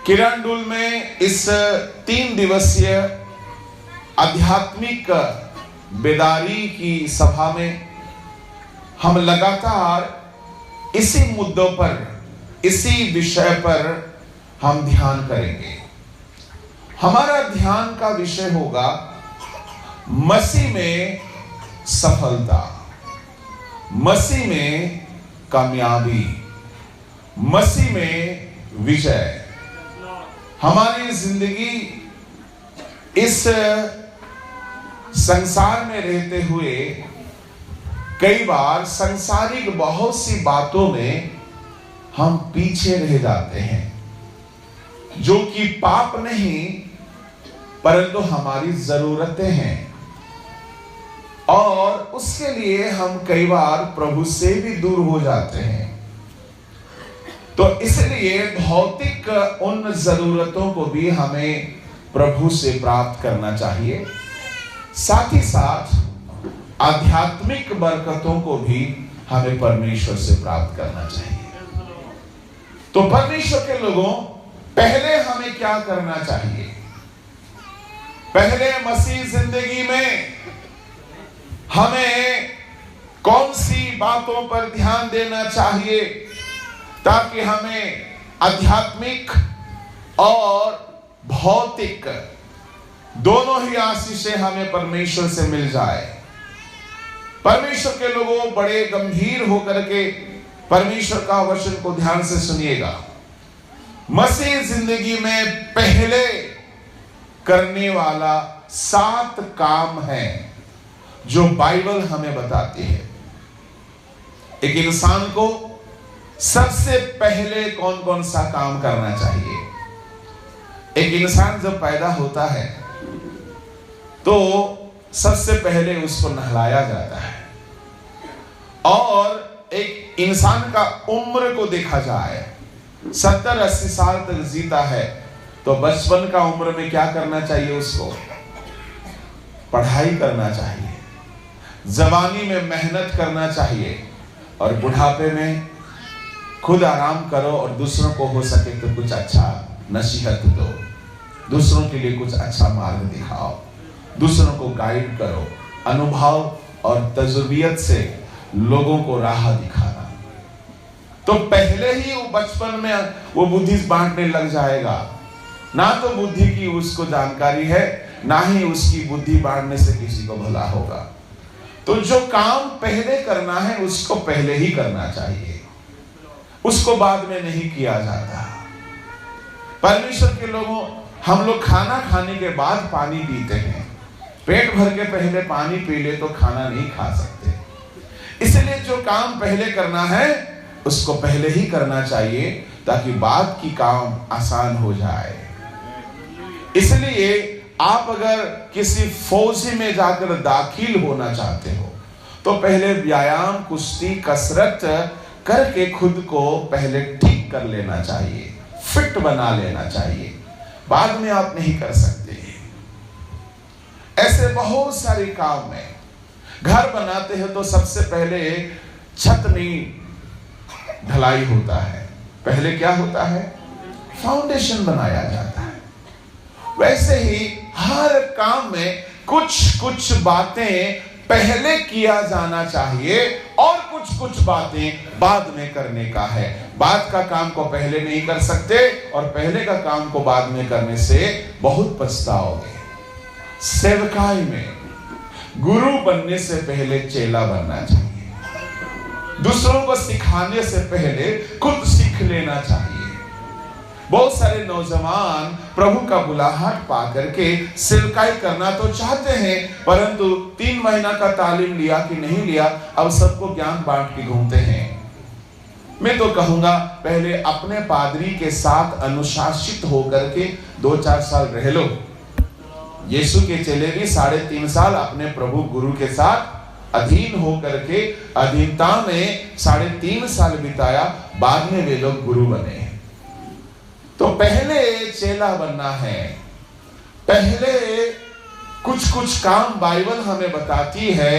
किरंदुल में इस 3 दिवसीय आध्यात्मिक बेदारी की सभा में हम लगातार इसी मुद्दों पर, इसी विषय पर हम ध्यान करेंगे। हमारा ध्यान का विषय होगा मसीह में सफलता, मसीह में कामयाबी, मसीह में विजय। हमारी जिंदगी इस संसार में रहते हुए कई बार सांसारिक बहुत सी बातों में हम पीछे रह जाते हैं, जो कि पाप नहीं परंतु हमारी जरूरतें हैं, और उसके लिए हम कई बार प्रभु से भी दूर हो जाते हैं। तो इसलिए भौतिक उन जरूरतों को भी हमें प्रभु से प्राप्त करना चाहिए, साथ ही साथ आध्यात्मिक बरकतों को भी हमें परमेश्वर से प्राप्त करना चाहिए। तो परमेश्वर के लोगों, पहले हमें क्या करना चाहिए? पहले मसीह जिंदगी में हमें कौन सी बातों पर ध्यान देना चाहिए ताकि हमें आध्यात्मिक और भौतिक दोनों ही आशीषें हमें परमेश्वर से मिल जाए। परमेश्वर के लोगों, बड़े गंभीर होकर के परमेश्वर का वचन को ध्यान से सुनिएगा। मसीह जिंदगी में पहले करने वाला 7 काम है जो बाइबल हमें बताती है। एक इंसान को सबसे पहले कौन कौन सा काम करना चाहिए? एक इंसान जब पैदा होता है तो सबसे पहले उसको नहलाया जाता है, और एक इंसान का उम्र को देखा जाए, 70-80 साल तक जीता है तो बचपन का उम्र में क्या करना चाहिए? उसको पढ़ाई करना चाहिए, जवानी में मेहनत करना चाहिए, और बुढ़ापे में खुद आराम करो और दूसरों को हो सके तो कुछ अच्छा नसीहत दो, दूसरों के लिए कुछ अच्छा मार्ग दिखाओ, दूसरों को गाइड करो, अनुभव और तजुर्बियत से लोगों को राह दिखाना। तो पहले ही वो बचपन में वो बुद्धि बांटने लग जाएगा। ना तो बुद्धि की उसको जानकारी है, ना ही उसकी बुद्धि बांटने से किसी को भला होगा। तो जो काम पहले करना है उसको पहले ही करना चाहिए, उसको बाद में नहीं किया जाता। परमेश्वर के लोगों, हम लोग खाना खाने के बाद पानी पीते हैं। पेट भर के पहले पानी पी ले तो खाना नहीं खा सकते। इसलिए जो काम पहले करना है उसको पहले ही करना चाहिए ताकि बाद की काम आसान हो जाए। इसलिए आप अगर किसी फौजी में जाकर दाखिल होना चाहते हो तो पहले व्यायाम, कुश्ती, कसरत करके खुद को पहले ठीक कर लेना चाहिए, फिट बना लेना चाहिए, बाद में आप नहीं कर सकते। ऐसे बहुत सारे काम में घर बनाते हैं तो सबसे पहले छत नहीं ढलाई होता है, पहले क्या होता है? फाउंडेशन बनाया जाता है। वैसे ही हर काम में कुछ कुछ बातें पहले किया जाना चाहिए और कुछ कुछ बातें बाद में करने का है। बाद का काम को पहले नहीं कर सकते और पहले का काम को बाद में करने से बहुत पछताओगे। सेवकाई में गुरु बनने से पहले चेला बनना चाहिए, दूसरों को सिखाने से पहले खुद सीख लेना चाहिए। बहुत सारे नौजवान प्रभु का बुलाहट पा करके सेवकाई करना तो चाहते हैं, परंतु 3 महीना का तालीम लिया कि नहीं लिया, अब सबको ज्ञान बांट के घूमते हैं। मैं तो कहूंगा पहले अपने पादरी के साथ अनुशासित होकर के 2-4 साल रह लो। यीशु के चेले भी 3.5 साल अपने प्रभु गुरु के साथ अधीन होकर के अधीनता में 3.5 साल बिताया, बाद में वे लोग गुरु बने। तो पहले चेला बनना है, पहले कुछ कुछ काम बाइबल हमें बताती है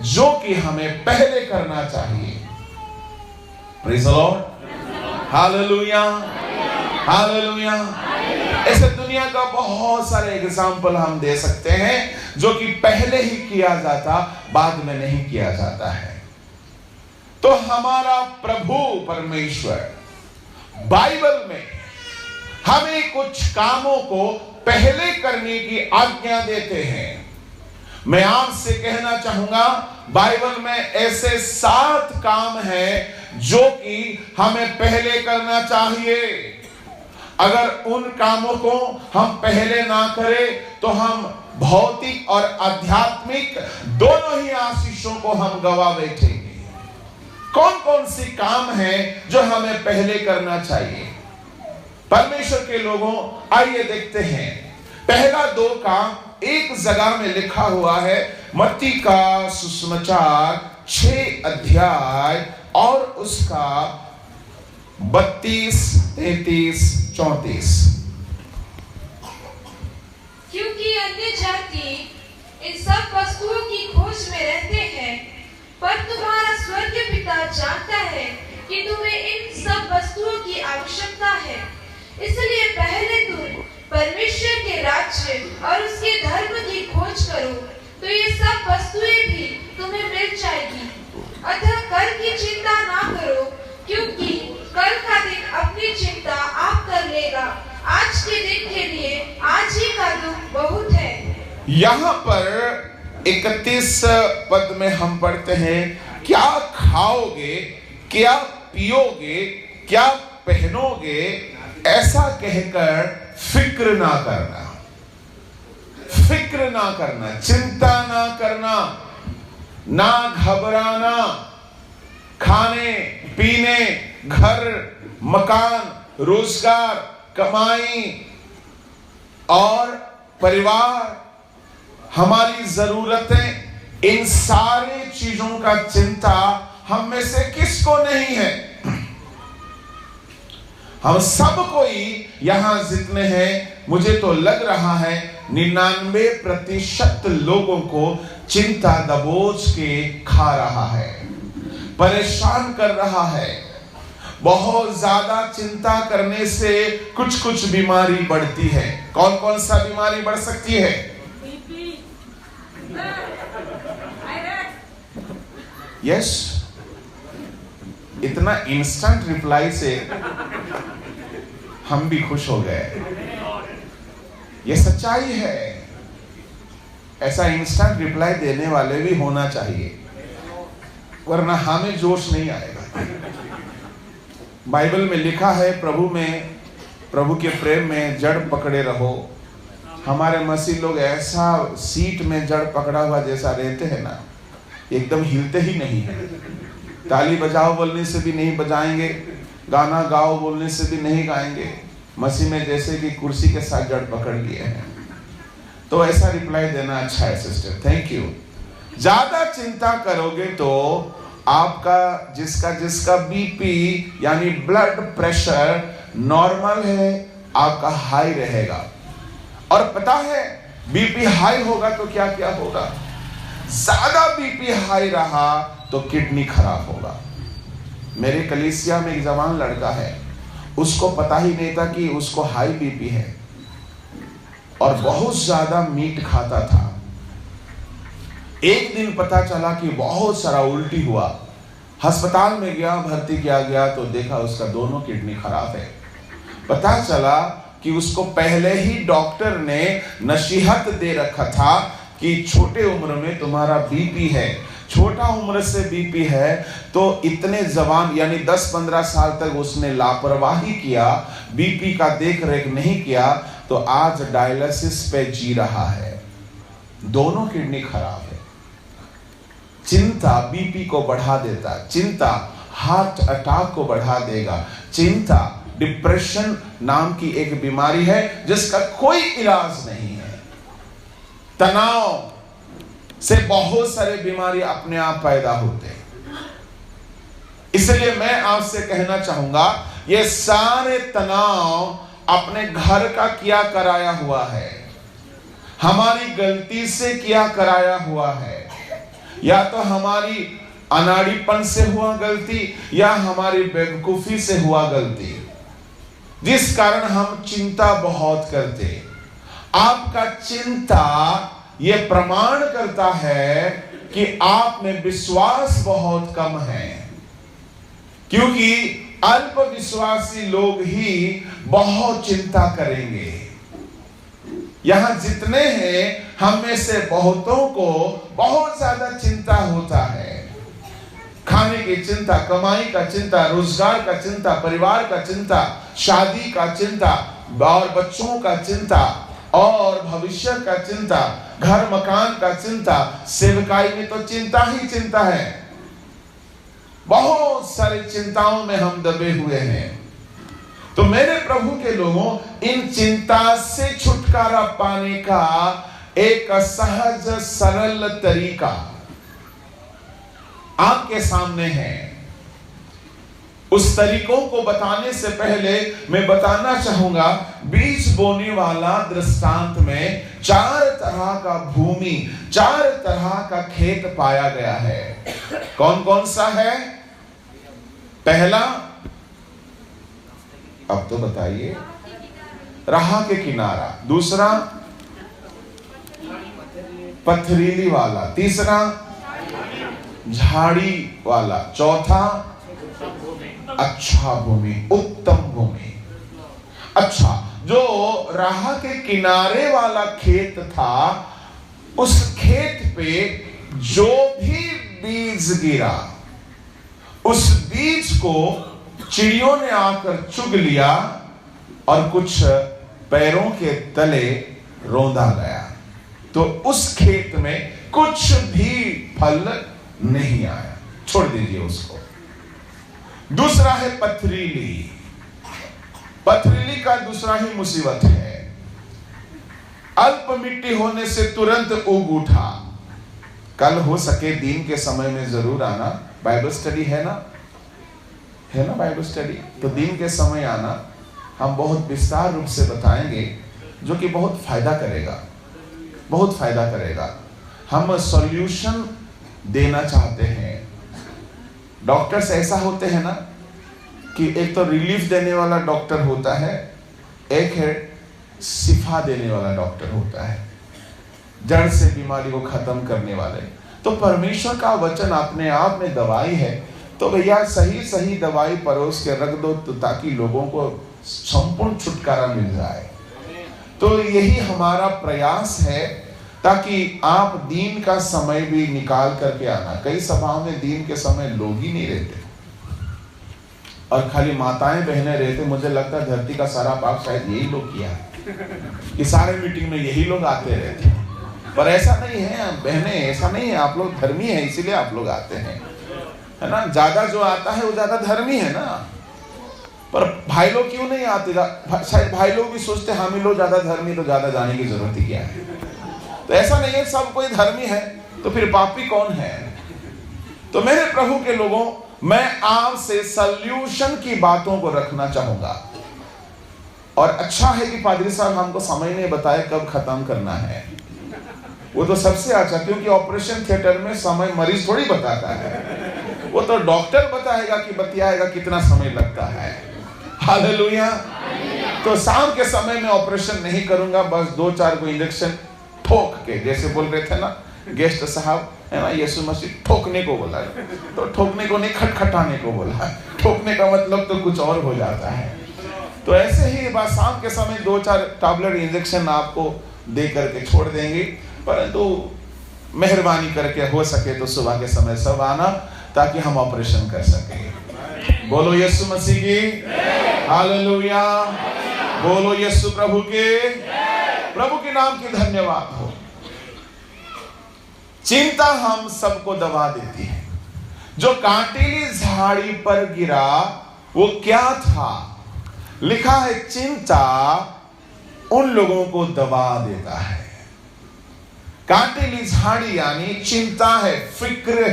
जो कि हमें पहले करना चाहिए। Praise the Lord, hallelujah, hallelujah. ऐसे दुनिया का बहुत सारे एग्जाम्पल हम दे सकते हैं जो कि पहले ही किया जाता, बाद में नहीं किया जाता है। तो हमारा प्रभु परमेश्वर बाइबल में हमें कुछ कामों को पहले करने की आज्ञा देते हैं। मैं आपसे कहना चाहूंगा, बाइबल में ऐसे 7 काम हैं जो कि हमें पहले करना चाहिए। अगर उन कामों को हम पहले ना करें तो हम भौतिक और आध्यात्मिक दोनों ही आशीषों को हम गवा बैठेंगे। कौन कौन सी काम हैं जो हमें पहले करना चाहिए? परमेश्वर के लोगों, आइए देखते हैं। पहला 2 काम एक जगह में लिखा हुआ है, मत्ती का सुसमाचार 6 अध्याय और उसका 32, 33, 34। क्योंकि अन्य जाति इन सब वस्तुओं की खोज में रहते हैं, पर तुम्हारा स्वर्गीय पिता जानता है कि तुम्हें इन सब वस्तुओं की आवश्यकता है। इसलिए पहले तुम परमेश्वर के राज्य और उसके धर्म की खोज करो, तो ये सब वस्तुएं भी तुम्हें मिल जाएगी। अतः कल की चिंता ना करो, क्योंकि कल का दिन अपनी चिंता आप कर लेगा। आज के दिन के लिए आज ही का दुख बहुत है। यहाँ पर 31 पद में हम पढ़ते हैं, क्या खाओगे, क्या पियोगे, क्या पहनोगे, ऐसा कहकर फिक्र ना करना। फिक्र ना करना, चिंता ना करना, ना घबराना। खाने पीने, घर, मकान, रोजगार, कमाई और परिवार, हमारी जरूरतें, इन सारी चीजों का चिंता हम में से किसको नहीं है? हम सब कोई यहां जितने हैं, मुझे तो लग रहा है 99% लोगों को चिंता दबोच के खा रहा है, परेशान कर रहा है। बहुत ज्यादा चिंता करने से कुछ कुछ बीमारी बढ़ती है। कौन कौन सा बीमारी बढ़ सकती है? यस, इतना इंस्टेंट रिप्लाई से हम भी खुश हो गए। ये सच्चाई है। ऐसा इंस्टेंट रिप्लाई देने वाले भी होना चाहिए, वरना हमें जोश नहीं आएगा। बाइबल में लिखा है, प्रभु के प्रेम में जड़ पकड़े रहो। हमारे मसीह लोग ऐसा सीट में जड़ पकड़ा हुआ जैसा रहते हैं ना, एकदम हिलते ही नहीं है। ताली बजाओ बोलने से भी नहीं बजाएंगे, गाना गाओ बोलने से भी नहीं गाएंगे। मसीह में जैसे कि कुर्सी के साथ जड़ पकड़ लिए हैं। तो ऐसा रिप्लाई देना अच्छा है सिस्टर, थैंक यू। ज्यादा चिंता करोगे तो आपका जिसका बीपी यानी ब्लड प्रेशर नॉर्मल है, आपका हाई रहेगा। और पता है बीपी हाई होगा तो क्या क्या होगा? ज्यादा बीपी हाई रहा तो किडनी खराब होगा। मेरे कलीसिया में एक जवान लड़का है, उसको पता ही नहीं था कि उसको हाई बीपी है और बहुत ज्यादा मीट खाता था। एक दिन पता चला कि बहुत सारा उल्टी हुआ। अस्पताल में गया, भर्ती किया गया तो देखा उसका दोनों किडनी खराब है। पता चला कि उसको पहले ही डॉक्टर ने नसीहत दे रखा था कि छोटे उम्र में तुम्हारा बीपी है, छोटा उम्र से बीपी है। तो इतने जवान यानी 10-15 साल तक उसने लापरवाही किया, बीपी का देख रेख नहीं किया, तो आज डायलिसिस पे जी रहा है, दोनों किडनी खराब है। चिंता बीपी को बढ़ा देता, चिंता हार्ट अटैक को बढ़ा देगा। चिंता डिप्रेशन नाम की एक बीमारी है जिसका कोई इलाज नहीं है। तनाव से बहुत सारे बीमारी अपने आप पैदा होते हैं। इसलिए मैं आपसे कहना चाहूंगा, ये सारे तनाव अपने घर का किया कराया हुआ है, हमारी गलती से किया कराया हुआ है। या तो हमारी अनाड़ीपन से हुआ गलती, या हमारी बेवकूफी से हुआ गलती। जिस कारण हम चिंता बहुत करते। आपका चिंता ये प्रमाण करता है कि आप में विश्वास बहुत कम है, क्योंकि अल्प विश्वासी लोग ही बहुत चिंता करेंगे। यहां जितने हैं हम में से बहुतों को बहुत ज्यादा चिंता होता है। खाने की चिंता, कमाई का चिंता, रोजगार का चिंता, परिवार का चिंता, शादी का चिंता और बच्चों का चिंता और भविष्य का चिंता, घर मकान का चिंता। सेवकाई में तो चिंता ही चिंता है। बहुत सारी चिंताओं में हम दबे हुए हैं। तो मेरे प्रभु के लोगों, इन चिंता से छुटकारा पाने का एक सहज सरल तरीका आपके सामने है। उस तरीकों को बताने से पहले मैं बताना चाहूंगा, बीज बोने वाला दृष्टांत में 4 तरह का भूमि, 4 तरह का खेत पाया गया है। कौन कौन सा है? पहला, अब तो बताइए, राह के किनारा। दूसरा, पथरीली वाला। तीसरा, झाड़ी वाला। चौथा, अच्छा भूमि, उत्तम भूमि। अच्छा, जो राह के किनारे वाला खेत था, उस खेत पे जो भी बीज गिरा, उस बीज को चिड़ियों ने आकर चुग लिया और कुछ पैरों के तले रौंदा गया। तो उस खेत में कुछ भी फल नहीं आया, छोड़ दीजिए उसको। दूसरा है पथरीली। पथरीली का दूसरा ही मुसीबत है। अल्प मिट्टी होने से तुरंत उग उठा। कल हो सके दिन के समय में जरूर आना, बाइबल स्टडी है ना बाइबल स्टडी। तो दिन के समय आना, हम बहुत विस्तार रूप से बताएंगे, जो कि बहुत फायदा करेगा, बहुत फायदा करेगा। हम सॉल्यूशन देना चाहते हैं। डॉक्टर्स ऐसा होते हैं ना कि एक तो रिलीफ देने वाला डॉक्टर होता है, एक है शिफा देने वाला डॉक्टर होता है, जड़ से बीमारी को खत्म करने वाले। तो परमेश्वर का वचन अपने आप में दवाई है। तो भैया सही दवाई परोस के रख दो, तो ताकि लोगों को संपूर्ण छुटकारा मिल जाए। तो यही हमारा प्रयास है, ताकि आप दिन का समय भी निकाल करके आना। कई सभाओं में दिन के समय लोग ही नहीं रहते और खाली माताएं बहनें रहते। मुझे लगता है धरती का सारा पाप शायद यही लोग किया कि सारे मीटिंग में यही लोग आते रहते, पर ऐसा नहीं है बहनें, ऐसा नहीं है। आप लोग धर्मी है, इसीलिए आप लोग आते हैं, है ना। ज्यादा जो आता है वो ज्यादा धर्मी है ना। पर भाई लोग क्यों नहीं आते? शायद भाई लोग भी सोचते हम ही लोग ज्यादा धर्मी, तो ज्यादा जाने की जरूरत ही क्या है। तो ऐसा नहीं है सब कोई धर्मी है, तो फिर पापी कौन है? तो मेरे प्रभु के लोगों, मैं आपसे सॉल्यूशन की बातों को रखना चाहूंगा। और अच्छा है कि पादरी साहब हमको समय नहीं बताए कब खत्म करना है। वो तो सबसे अच्छा, क्योंकि ऑपरेशन थिएटर में समय मरीज थोड़ी बताता है, वो तो डॉक्टर बताएगा कि बतियाएगा कितना समय लगता है। हालेलुया। तो शाम के समय में ऑपरेशन नहीं करूंगा, बस 2-4 को इंजेक्शन ठोक के, जैसे बोल रहे थे ना गेस्ट साहब, है ना, यीशु मसीह ठोकने को बोला, तो ठोकने को नहीं खटखटाने को बोला। ठोकने का मतलब तो कुछ और हो जाता है। तो ऐसे ही बस शाम के समय 2-4 टैबलेट इंजेक्शन आपको दे करके छोड़ देंगे। परंतु मेहरबानी करके हो सके तो सुबह के समय सब आना, ताकि हम ऑपरेशन कर सके। बोलो यीशु मसीह की हालेलुया। बोलो यीशु प्रभु के नाम की धन्यवाद हो। चिंता हम सबको दबा देती है। जो कांटेली झाड़ी पर गिरा वो क्या था? लिखा है चिंता उन लोगों को दबा देता है। कांटेली झाड़ी यानी चिंता है, फिक्र,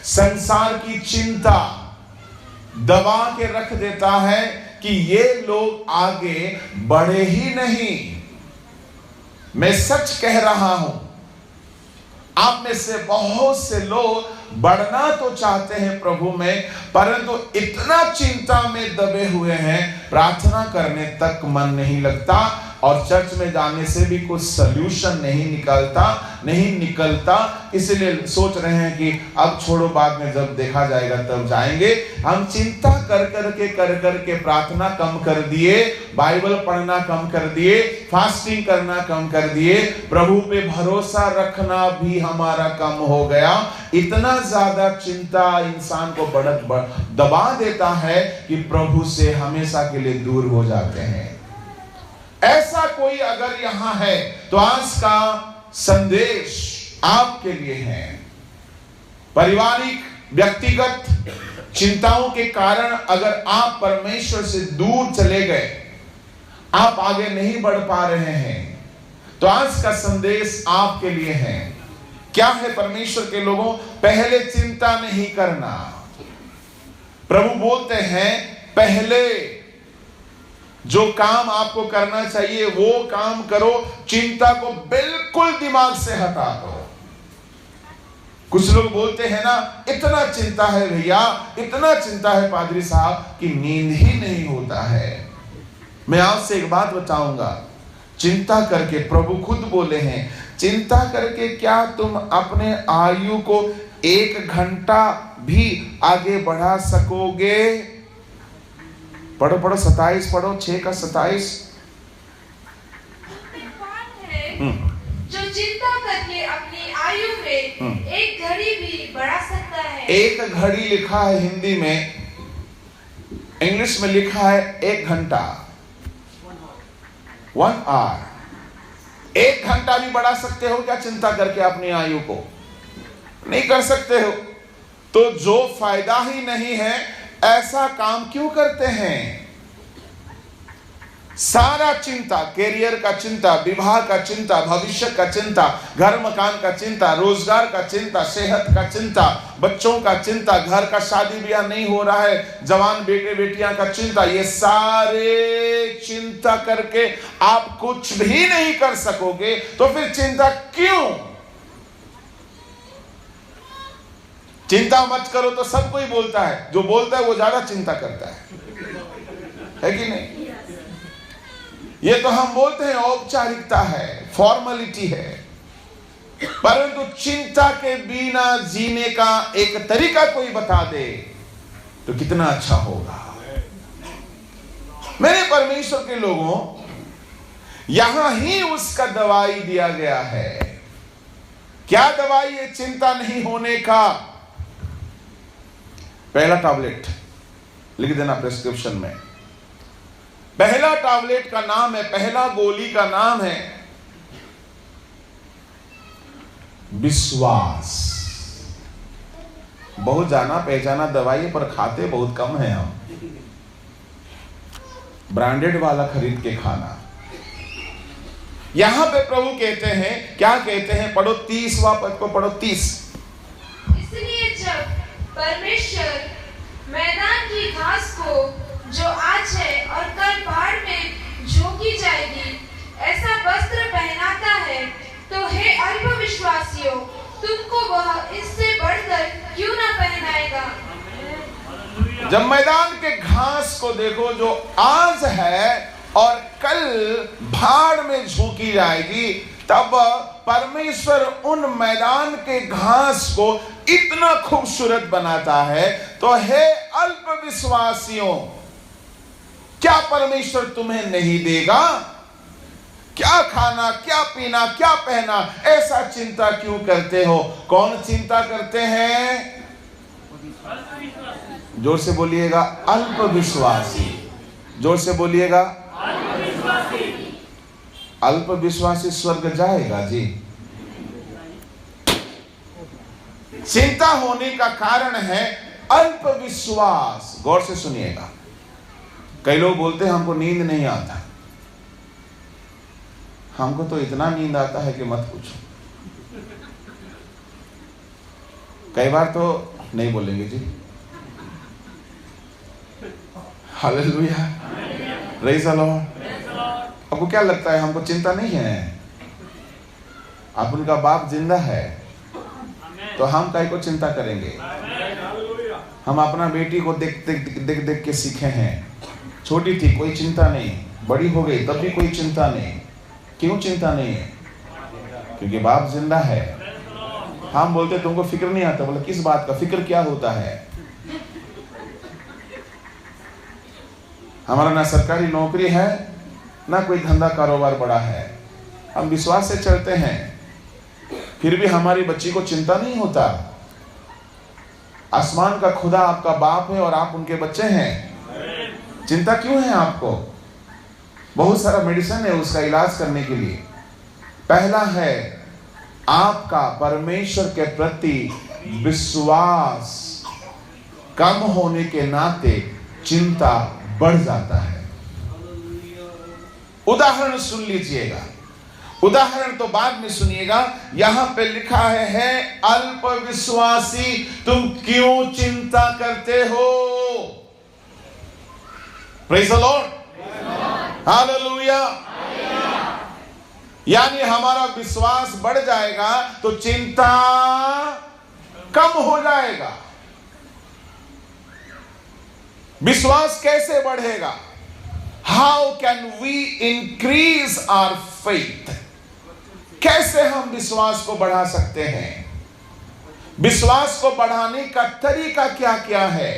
संसार की चिंता दबा के रख देता है कि ये लोग आगे बढ़े ही नहीं। मैं सच कह रहा हूं, आप में से बहुत से लोग बढ़ना तो चाहते हैं प्रभु में, परंतु इतना चिंता में दबे हुए हैं, प्रार्थना करने तक मन नहीं लगता और चर्च में जाने से भी कुछ सल्यूशन नहीं निकलता। इसलिए सोच रहे हैं कि अब छोड़ो, बाद में जब देखा जाएगा तब जाएंगे। हम चिंता कर करके प्रार्थना कम कर दिए, बाइबल पढ़ना कम कर दिए, फास्टिंग करना कम कर दिए, प्रभु पे भरोसा रखना भी हमारा कम हो गया। इतना ज्यादा चिंता इंसान को दबा देता है कि प्रभु से हमेशा के लिए दूर हो जाते हैं। ऐसा कोई अगर यहां है तो आज का संदेश आपके लिए है। पारिवारिक व्यक्तिगत चिंताओं के कारण अगर आप परमेश्वर से दूर चले गए, आप आगे नहीं बढ़ पा रहे हैं, तो आज का संदेश आपके लिए है। क्या है परमेश्वर के लोगों? पहले चिंता नहीं करना। प्रभु बोलते हैं पहले जो काम आपको करना चाहिए वो काम करो, चिंता को बिल्कुल दिमाग से हटा दो। कुछ लोग बोलते हैं ना, इतना चिंता है भैया, इतना चिंता है पादरी साहब कि नींद ही नहीं होता है। मैं आपसे एक बात बताऊंगा, चिंता करके, प्रभु खुद बोले हैं, चिंता करके क्या तुम अपने आयु को 1 घंटा भी आगे बढ़ा सकोगे? पढ़ो 27 पढ़ो, 6 का 27। जो चिंता करके अपनी आयु में 1 घड़ी भी बढ़ा सकता है। 1 घड़ी लिखा है हिंदी में, इंग्लिश में लिखा है 1 घंटा, 1 आवर। 1 घंटा भी बढ़ा सकते हो क्या चिंता करके अपनी आयु को? नहीं कर सकते हो। तो जो फायदा ही नहीं है, ऐसा काम क्यों करते हैं? सारा चिंता, कैरियर का चिंता, विवाह का चिंता, भविष्य का चिंता, घर मकान का चिंता, रोजगार का चिंता, सेहत का चिंता, बच्चों का चिंता, घर का शादी ब्याह नहीं हो रहा है, जवान बेटे बेटियां का चिंता, ये सारे चिंता करके आप कुछ भी नहीं कर सकोगे। तो फिर चिंता क्यों? चिंता मत करो तो सब कोई बोलता है, जो बोलता है वो ज्यादा चिंता करता है कि नहीं? ये तो हम बोलते हैं औपचारिकता है, फॉर्मेलिटी है, परंतु चिंता के बिना जीने का एक तरीका कोई बता दे तो कितना अच्छा होगा। मेरे परमेश्वर के लोगों, यहां ही उसका दवाई दिया गया है। क्या दवाई है चिंता नहीं होने का? पहला टैबलेट लिख देना प्रिस्क्रिप्शन में। पहला टैबलेट का नाम है, पहला गोली का नाम है विश्वास। बहुत जाना पहचाना दवाई पर खाते बहुत कम है हम, ब्रांडेड वाला खरीद के खाना। यहां पे प्रभु कहते हैं, क्या कहते हैं? पढ़ो 30वां पद को पढ़ो, 30। इसलिए जब परमेश्वर मैदान की घास को जो आज है और कल पहाड़ में झोंकी जाएगी ऐसा वस्त्र पहनाता है, तो हे अल्पविश्वासियों, तुमको वह इससे बढ़कर क्यों न पहनाएगा? जब मैदान के घास को देखो जो आज है और कल भाड़ में झोंकी जाएगी, तब परमेश्वर उन मैदान के घास को इतना खूबसूरत बनाता है। तो हे अल्पविश्वासियों, क्या परमेश्वर तुम्हें नहीं देगा? क्या खाना, क्या पीना, क्या पहना, ऐसा चिंता क्यों करते हो? कौन चिंता करते हैं? जोर से बोलिएगा, अल्पविश्वासी। जोर से बोलिएगा, अल्पविश्वासी स्वर्ग जाएगा जी। चिंता होने का कारण है अल्पविश्वास। गौर से सुनिएगा। कई लोग बोलते हैं हमको नींद नहीं आता, हमको तो इतना नींद आता है कि मत पूछो। कई बार तो नहीं बोलेंगे जी। Hallelujah, praise the Lord. आपको क्या लगता है हमको चिंता नहीं है? आप उनका बाप जिंदा है तो हम काहे को चिंता करेंगे? हम अपना बेटी को देख देख के सीखे हैं। छोटी थी कोई चिंता नहीं, बड़ी हो गई तब भी कोई चिंता नहीं। क्यों चिंता नहीं है? क्योंकि बाप जिंदा है। हम बोलते तुमको फिक्र नहीं आता, बोले किस बात का फिक्र, क्या होता है? हमारा ना सरकारी नौकरी है ना कोई धंधा कारोबार बड़ा है, हम विश्वास से चलते हैं, फिर भी हमारी बच्ची को चिंता नहीं होता। आसमान का खुदा आपका बाप है और आप उनके बच्चे हैं। चिंता क्यों है आपको? बहुत सारा मेडिसिन है उसका इलाज करने के लिए। पहला है आपका परमेश्वर के प्रति विश्वास कम होने के नाते चिंता बढ़ जाता है। उदाहरण सुन लीजिएगा, उदाहरण तो बाद में सुनिएगा। यहां पे लिखा है अल्प विश्वासी तुम क्यों चिंता करते हो? Praise the Lord, hallelujah. यानी हमारा विश्वास बढ़ जाएगा तो चिंता कम हो जाएगा। विश्वास कैसे बढ़ेगा? How can we increase our faith? कैसे हम विश्वास को बढ़ा सकते हैं? विश्वास को बढ़ाने का तरीका क्या क्या है?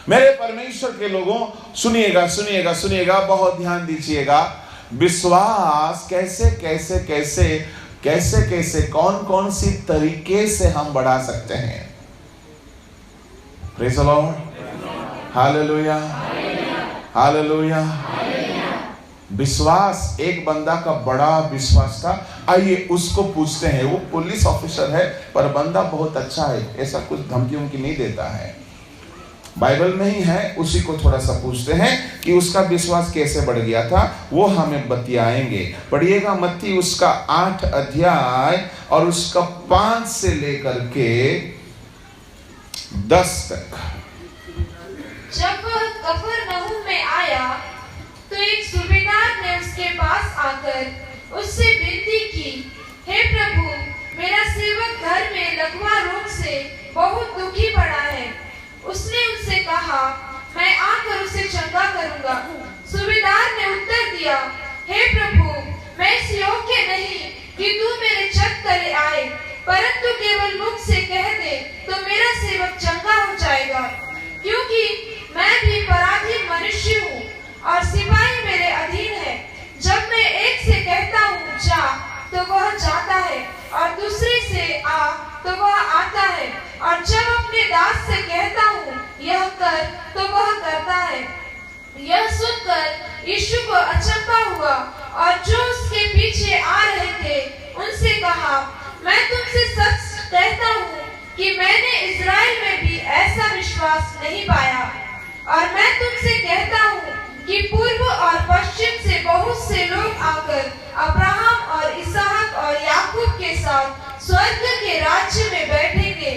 मेरे परमेश्वर के लोगों, सुनिएगा सुनिएगा सुनिएगा, बहुत ध्यान दीजिएगा। विश्वास कैसे कैसे कैसे कैसे कैसे कौन कौन सी तरीके से हम बढ़ा सकते हैं? Praise the Lord, hallelujah hallelujah. विश्वास, एक बंदा का बड़ा विश्वास था। आइए उसको पूछते हैं, वो पुलिस ऑफिसर है पर बंदा बहुत अच्छा है, ऐसा कुछ धमकी उमकी नहीं देता है, बाइबल में ही है। उसी को थोड़ा सा पूछते हैं कि उसका विश्वास कैसे बढ़ गया था, वो हमें बतियाएंगे। पढ़िएगा मत्ती उसका 8 अध्याय और उसका 5 से लेकर के 10 तक। जब वह कफरनहूम में आया तो एक सूबेदार ने उसके पास आकर उससे विनती की, हे प्रभु, मेरा सेवक घर में लकवा रोग से बहुत दुखी पड़ा है। उसने उससे कहा, मैं आकर उसे चंगा करूंगा। सूबेदार ने उत्तर दिया, हे प्रभु, मैं इस योग्य नहीं कि तू मेरे छत तले आए, परंतु केवल मुख से कह दे तो मेरा सेवक चंगा हो जाएगा। क्योंकि मैं भी पराधीन मनुष्य हूँ और सिपाही मेरे अधीन है। जब मैं एक से कहता हूँ जा तो वह जाता है और दूसरे से आ तो वह आता है, और जब अपने दास से कहता हूँ यह कर तो वह करता है। यह सुनकर यीशु को अचंभा हुआ और जो उसके पीछे आ रहे थे उनसे कहा, मैं तुमसे सच कहता हूँ कि मैंने इज़राइल में भी ऐसा विश्वास नहीं पाया। और मैं तुमसे कहता हूँ कि पूर्व और पश्चिम से बहुत से लोग आकर अब्राहम और इसहाक और याकूब के साथ स्वर्ग के राज्य में बैठेंगे,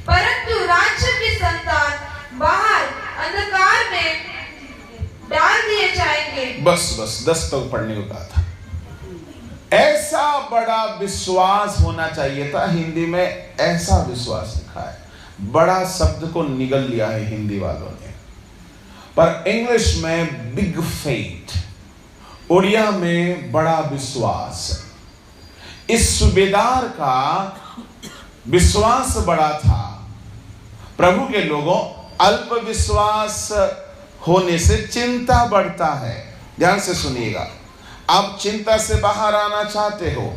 परंतु राज्य की संतान बाहर अंधकार में डाल दिए जाएंगे। बस 10 तक पढ़ने को कहा था। ऐसा बड़ा विश्वास होना चाहिए था। हिंदी में ऐसा विश्वास लिखा है, बड़ा शब्द को निगल लिया है हिंदी वालों ने, पर इंग्लिश में बिग फेथ, उड़िया में बड़ा विश्वास। इस सूबेदार का विश्वास बड़ा था। प्रभु के लोगों, अल्प विश्वास होने से चिंता बढ़ता है। ध्यान से सुनिएगा, आप चिंता से बाहर आना चाहते हो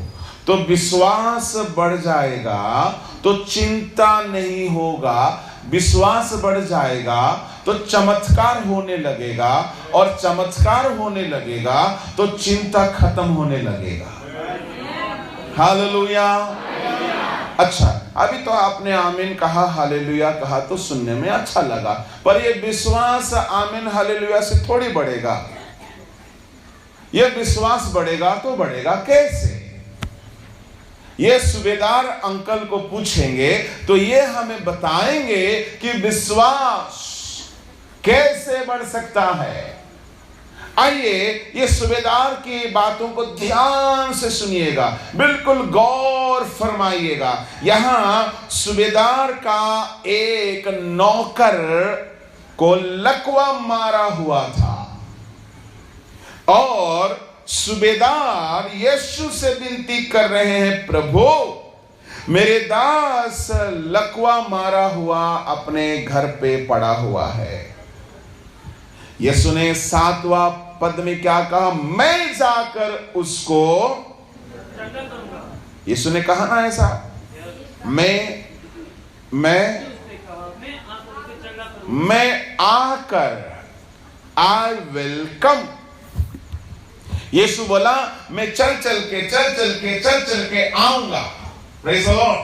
तो विश्वास बढ़ जाएगा तो चिंता नहीं होगा। विश्वास बढ़ जाएगा तो चमत्कार होने लगेगा, और चमत्कार होने लगेगा तो चिंता खत्म होने लगेगा। हालेलुया। अच्छा, अभी तो आपने आमीन कहा, हालेलुया कहा तो सुनने में अच्छा लगा, पर ये विश्वास आमीन हालेलुया से थोड़ी बढ़ेगा। ये विश्वास बढ़ेगा तो बढ़ेगा कैसे? ये सूबेदार अंकल को पूछेंगे तो ये हमें बताएंगे कि विश्वास कैसे बढ़ सकता है। आइए ये सूबेदार की बातों को ध्यान से सुनिएगा, बिल्कुल गौर फरमाइएगा। यहां सूबेदार का एक नौकर को लकवा मारा हुआ था और सूबेदार यीशु से विनती कर रहे हैं, प्रभु मेरे दास लकवा मारा हुआ अपने घर पे पड़ा हुआ है। यीशु ने 7वां पद में क्या कहा? मैं जाकर उसको, यीशु ने कहा ना ऐसा, मैं आकर, आई विल कम। यीशु बोला मैं चल चल के आऊंगा। Praise the Lord.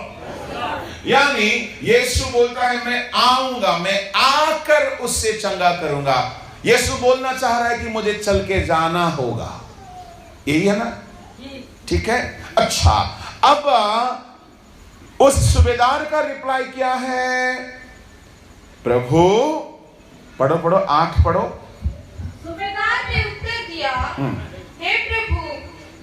यानी यीशु बोलता है मैं आऊंगा, मैं आकर उससे चंगा करूंगा। यीशु बोलना चाह रहा है कि मुझे चल के जाना होगा, यही है ना? ठीक है, अच्छा। अब उस सूबेदार का रिप्लाई क्या है? प्रभु, पढ़ो 8 पढ़ो। सूबेदार ने उत्तर दिया, हे प्रभु,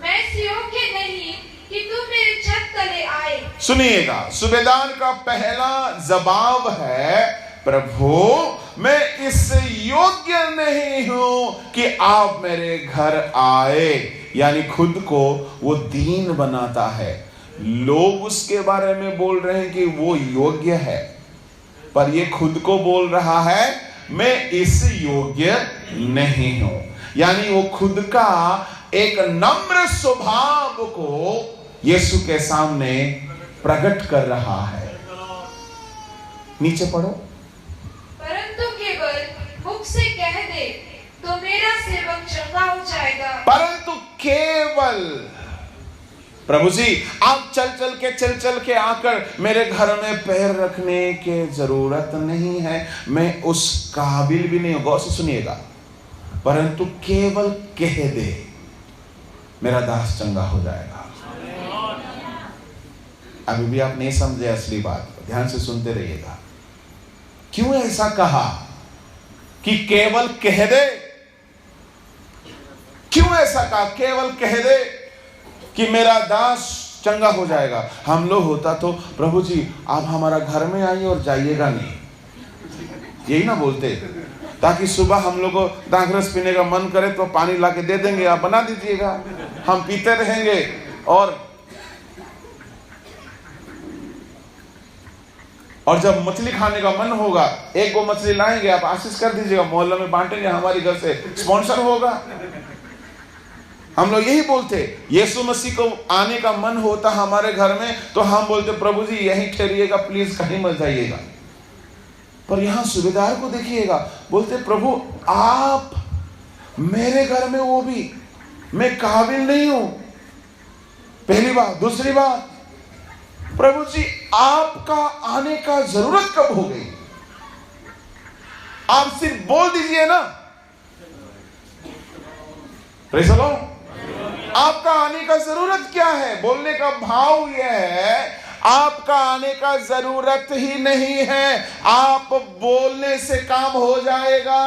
मैं इस योग्य नहीं कि तू मेरी छत तले आए। सुनिएगा, सूबेदार का पहला जवाब है, प्रभु मैं इस योग्य नहीं हूं कि आप मेरे घर आए। यानी खुद को वो दीन बनाता है। लोग उसके बारे में बोल रहे हैं कि वो योग्य है, पर ये खुद को बोल रहा है मैं इस योग्य नहीं हूं। यानी वो खुद का एक नम्र स्वभाव को यीशु के सामने प्रकट कर रहा है। नीचे पढ़ो। परंतु केवल मुख से कह दे तो मेरा सेवक चंगा हो जाएगा। परंतु केवल, प्रभु जी आप चल के आकर मेरे घर में पैर रखने की जरूरत नहीं है, मैं उस काबिल भी नहीं हूं। गौर से सुनिएगा, परंतु केवल कह दे मेरा दास चंगा हो जाएगा। अभी भी आप नहीं समझे असली बात, ध्यान से सुनते रहिएगा। क्यों ऐसा कहा कि केवल कह दे? क्यों ऐसा कहा केवल कह दे कि मेरा दास चंगा हो जाएगा? हम लोग होता तो प्रभु जी आप हमारा घर में आइए और जाइएगा नहीं, यही ना बोलते, ताकि सुबह हम लोग को दाखरस पीने का मन करे तो पानी ला के दे देंगे, आप बना दीजिएगा, हम पीते रहेंगे। और जब मछली खाने का मन होगा, एक वो मछली लाएंगे, आप आशीष कर दीजिएगा, मोहल्ले में बांटेंगे, हमारी घर से स्पॉन्सर होगा। हम लोग यही बोलते। यीशु मसीह को आने का मन होता हमारे घर में तो हम बोलते प्रभु जी यहीं ठहरिएगा, प्लीज कहीं मत जाइएगा। पर यहां सूबेदार को देखिएगा, बोलते प्रभु आप मेरे घर में, वो भी मैं काबिल नहीं हूं। पहली बात। दूसरी बात, प्रभु जी आपका आने का जरूरत कब हो गई? आप सिर्फ बोल दीजिए ना। Praise the Lord. आपका आने का जरूरत क्या है? बोलने का भाव यह है आपका आने का जरूरत ही नहीं है, आप बोलने से काम हो जाएगा।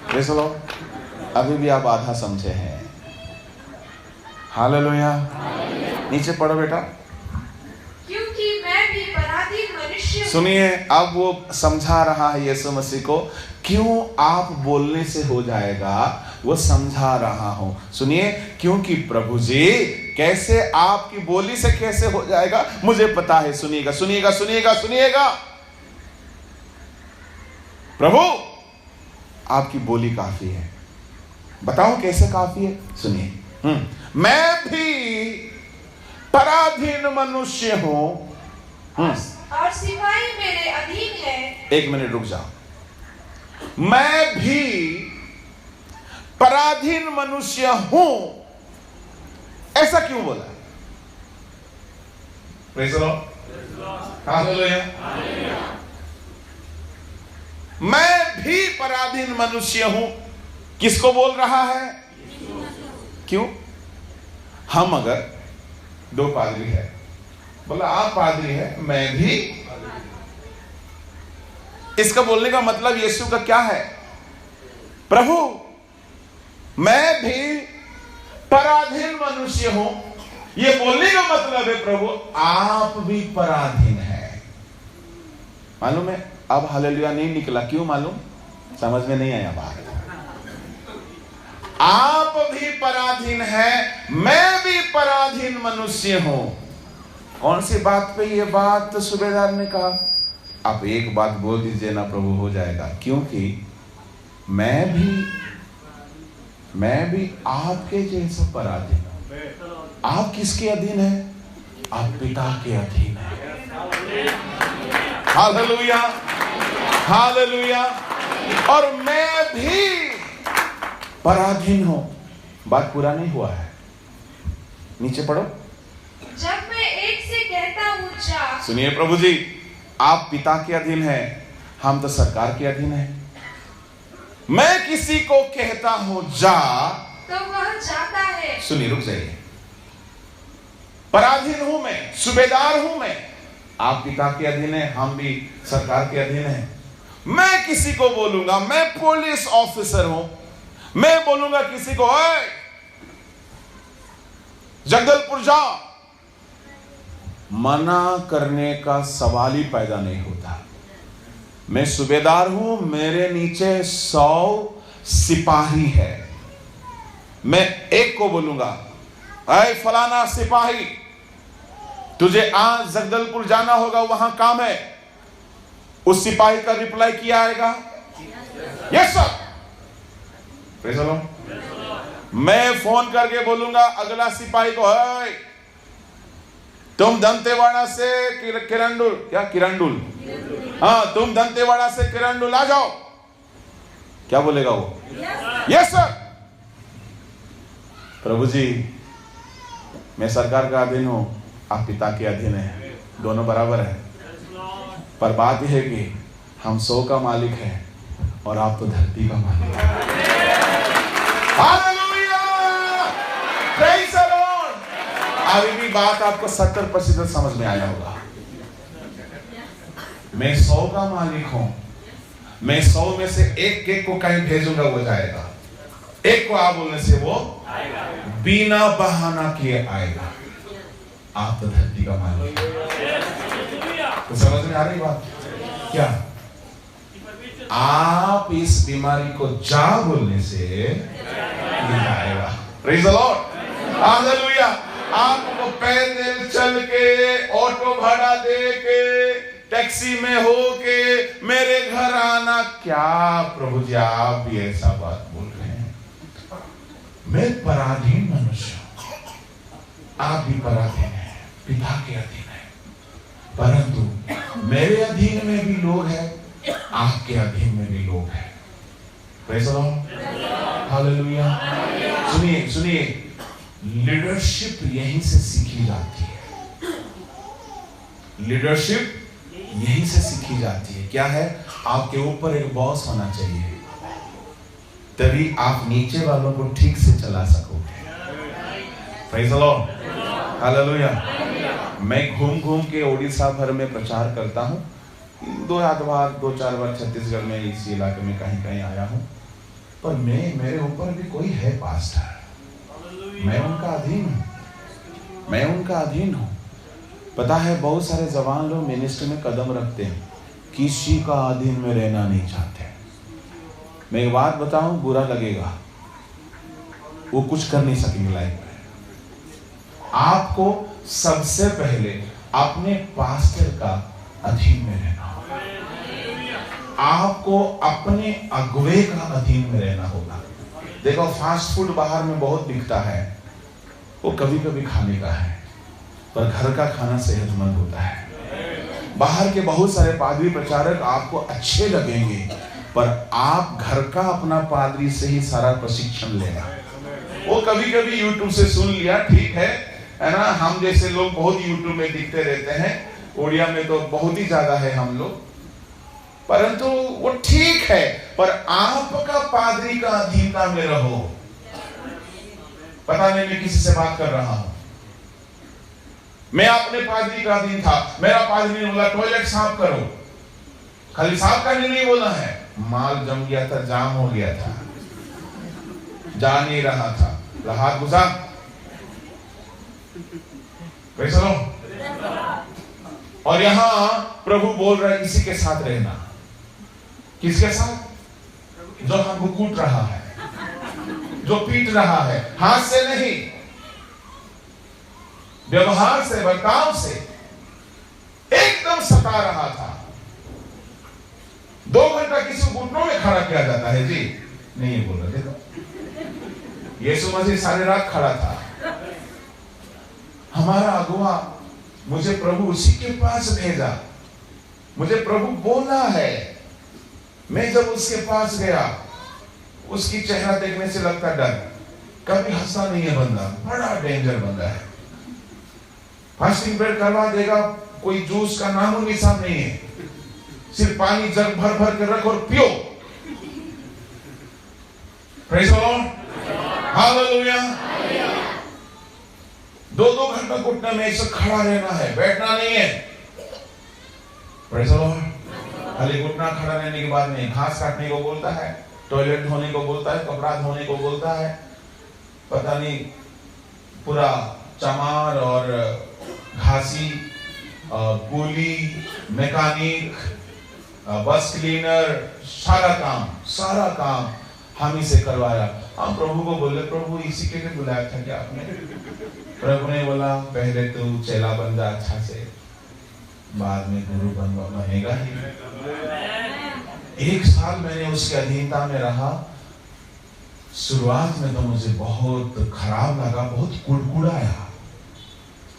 Praise the Lord. अभी भी आप आधा समझे हैं। हालेलुया। नीचे पढ़ो बेटा। क्योंकि मैं भी पराधीन मनुष्य। सुनिए, अब वो समझा रहा है यीशु मसीह को, क्यों आप बोलने से हो जाएगा, वो समझा रहा हूं। सुनिए, क्योंकि प्रभु जी कैसे आपकी बोली से कैसे हो जाएगा मुझे पता है। सुनिएगा सुनिएगा सुनिएगा सुनिएगा। प्रभु आपकी बोली काफी है। बताऊं कैसे काफी है? सुनिए। मैं भी पराधीन मनुष्य हूं और सिपाही मेरे अधीन है। एक मिनट रुक जाओ। मैं भी पराधीन मनुष्य हूं, ऐसा क्यों बोला? Praise the Lord. हालेलुया। मैं भी पराधीन मनुष्य हूं। किसको बोल रहा है? क्यों? हम अगर 2 पादरी है, बोला आप पादरी है, मैं भी, इसका बोलने का मतलब यीशु का क्या है? प्रभु मैं भी पराधीन मनुष्य हूं, ये बोलने का मतलब है प्रभु आप भी पराधीन है। मालूम है? अब हालेलुया नहीं निकला, क्यों मालूम? समझ में नहीं आया बात। आप भी पराधीन है, मैं भी पराधीन मनुष्य हूं। कौन सी बात पे ये बात सूबेदार ने कहा? आप एक बात बोल दीजिए ना प्रभु, हो जाएगा। क्योंकि मैं भी आपके जैसा पराधीन हूं। आप किसके अधीन है? आप पिता के अधीन है। Hallelujah, hallelujah. और मैं भी पराधीन हूं। बात पूरा नहीं हुआ है, नीचे पढ़ो। जब मैं एक से कहता हूँ जा, सुनिए प्रभु जी, आप पिता के अधीन है, हम तो सरकार के अधीन है। मैं किसी को कहता हूं जा, तो वह जाता है। सुनिए, रुक जाइए। पराधीन हूं मैं, सूबेदार हूं मैं। आप पिता के अधीन है, हम भी सरकार के अधीन है। मैं किसी को बोलूंगा, मैं पुलिस ऑफिसर हूं, मैं बोलूंगा किसी को जगदलपुर जा, मना करने का सवाल ही पैदा नहीं होता। मैं सूबेदार हूं, मेरे नीचे 100 सिपाही है। मैं एक को बोलूंगा, ऐ फलाना सिपाही, तुझे आज जगदलपुर जाना होगा, वहां काम है। उस सिपाही का रिप्लाई किया आएगा, yes sir. Praise the Lord. मैं फोन करके बोलूंगा अगला सिपाही को, तुम दंतेवाड़ा से किरंडुल, क्या किरंडुल, हाँ तुम दंतेवाड़ा से किरंडुल आ जाओ। क्या बोलेगा वो? Yes sir. प्रभु जी, मैं सरकार का अधीन हूं, आप पिता के अधीन है, दोनों बराबर है। पर बात यह है कि हम 100 का मालिक है और आप तो धरती का मालिक है। Hallelujah, praise the Lord. अभी भी बात आपको 70% समझ में आया होगा। मैं 100 का मालिक हूं, मैं 100 में से एक को कहीं भेजूंगा, वो जाएगा। एक को आप बोलने से वो बिना बहाना किए आएगा। आप तो धरती का मालिक है। तो समझ में आ रही बात क्या? आप इस बीमारी को जा बोलने से आएगा। Praise the Lord, hallelujah. आपको पैदल चल के, ऑटो भाड़ा दे के, टैक्सी में हो के मेरे घर आना, क्या प्रभु जी आप भी ऐसा बात बोल रहे हैं? मैं पराधीन मनुष्य हूं, आप भी पराधीन हैं, पिता के अधीन है। परंतु मेरे अधीन में भी लोग हैं, आपके अधीन में भी लोग हैं। Praise the Lord, hallelujah. सुनिए सुनिए, लीडरशिप यहीं से सीखी जाती है। लीडरशिप यहीं से सीखी जाती है। क्या है? आपके ऊपर एक बॉस होना चाहिए, तभी आप नीचे वालों को ठीक से चला सकोगे। Praise the Lord, hallelujah. मैं घूम घूम के उड़ीसा भर में प्रचार करता हूं। 2-4 बार छत्तीसगढ़ में, इस इलाके में कहीं कहीं आया हूं। पर मेरे ऊपर भी कोई है पास्टर, मैं उनका अधीन हूं, मैं उनका अधीन हूं। पता है, बहुत सारे जवान लोग मिनिस्ट्री में कदम रखते हैं, किसी का अधीन में रहना नहीं चाहते। मैं एक बात बताऊं, बुरा लगेगा, वो कुछ कर नहीं सकेंगे लाइफ में। आपको सबसे पहले अपने पास्टर का अधीन में रहना होगा, आपको अपने अगुवे का अधीन में रहना होगा। देखो, फास्ट फूड बाहर में बहुत बिकता है, वो कभी कभी खाने का है, पर घर का खाना सेहतमंद होता है। बाहर के बहुत सारे पादरी प्रचारक आपको अच्छे लगेंगे, पर आप घर का अपना पादरी से ही सारा प्रशिक्षण लेना। वो कभी कभी यूट्यूब से सुन लिया, ठीक है ना। हम जैसे लोग बहुत यूट्यूब में दिखते रहते हैं, ओडिया में तो बहुत ही ज्यादा है हम लोग, परंतु वो ठीक है, पर आपका पादरी का अधीनता में रहो। पता नहीं मैं किसी से बात कर रहा हूं। मैं अपने पादरी का अधीन था, मेरा पादरी ने बोला टॉयलेट साफ करो, खाली साफ करने नहीं बोला है, माल जम गया था, जाम हो गया था, जा नहीं रहा था, हाथ घुसा। और यहां प्रभु बोल रहा है इसी के साथ रहना। किसके साथ? जो हमको कूट रहा है, जो पीट रहा है, हाथ से नहीं, व्यवहार से, बर्ताव से एकदम सता रहा था। 2 घंटा किसी को घुटनों में खड़ा किया जाता है जी? नहीं बोल रहे। देखो यीशु मसीह सारी रात खड़ा था। हमारा अगुआ, मुझे प्रभु उसी के पास भेजा, मुझे प्रभु बोला है। मैं जब उसके पास गया, उसकी चेहरा देखने से लगता डर, कभी हंसता नहीं है बंदा, बड़ा डेंजर बंदा है। फास्टिंग ब्रेड करवा देगा, कोई जूस का नामो निशान नहीं है, सिर्फ पानी जग भर भर के रख और पियो। Praise the Lord, hallelujah. 2-2 घंटा घुटने में ऐसे खड़ा रहना है, बैठना नहीं है। Praise the Lord. खाली घुटना खड़ा रहने के बाद नहीं, घास काटने को बोलता है, टॉयलेट धोने को बोलता है, कपड़ा धोने को बोलता है, पता नहीं पूरा चमार और घासी, कूली, मैकेनिक, बस क्लीनर, सारा काम हम ही से करवाया। हम प्रभु को बोले, प्रभु इसी के लिए बुलाया था क्या आपने? प्रभु ने बोला, पहले तू चेला बन जा अच्छा से, बाद में गुरु बनेगा ही। 1 साल मैंने उसके अधीनता में रहा। शुरुआत में तो मुझे बहुत खराब लगा, बहुत कुड़कुड़ाया,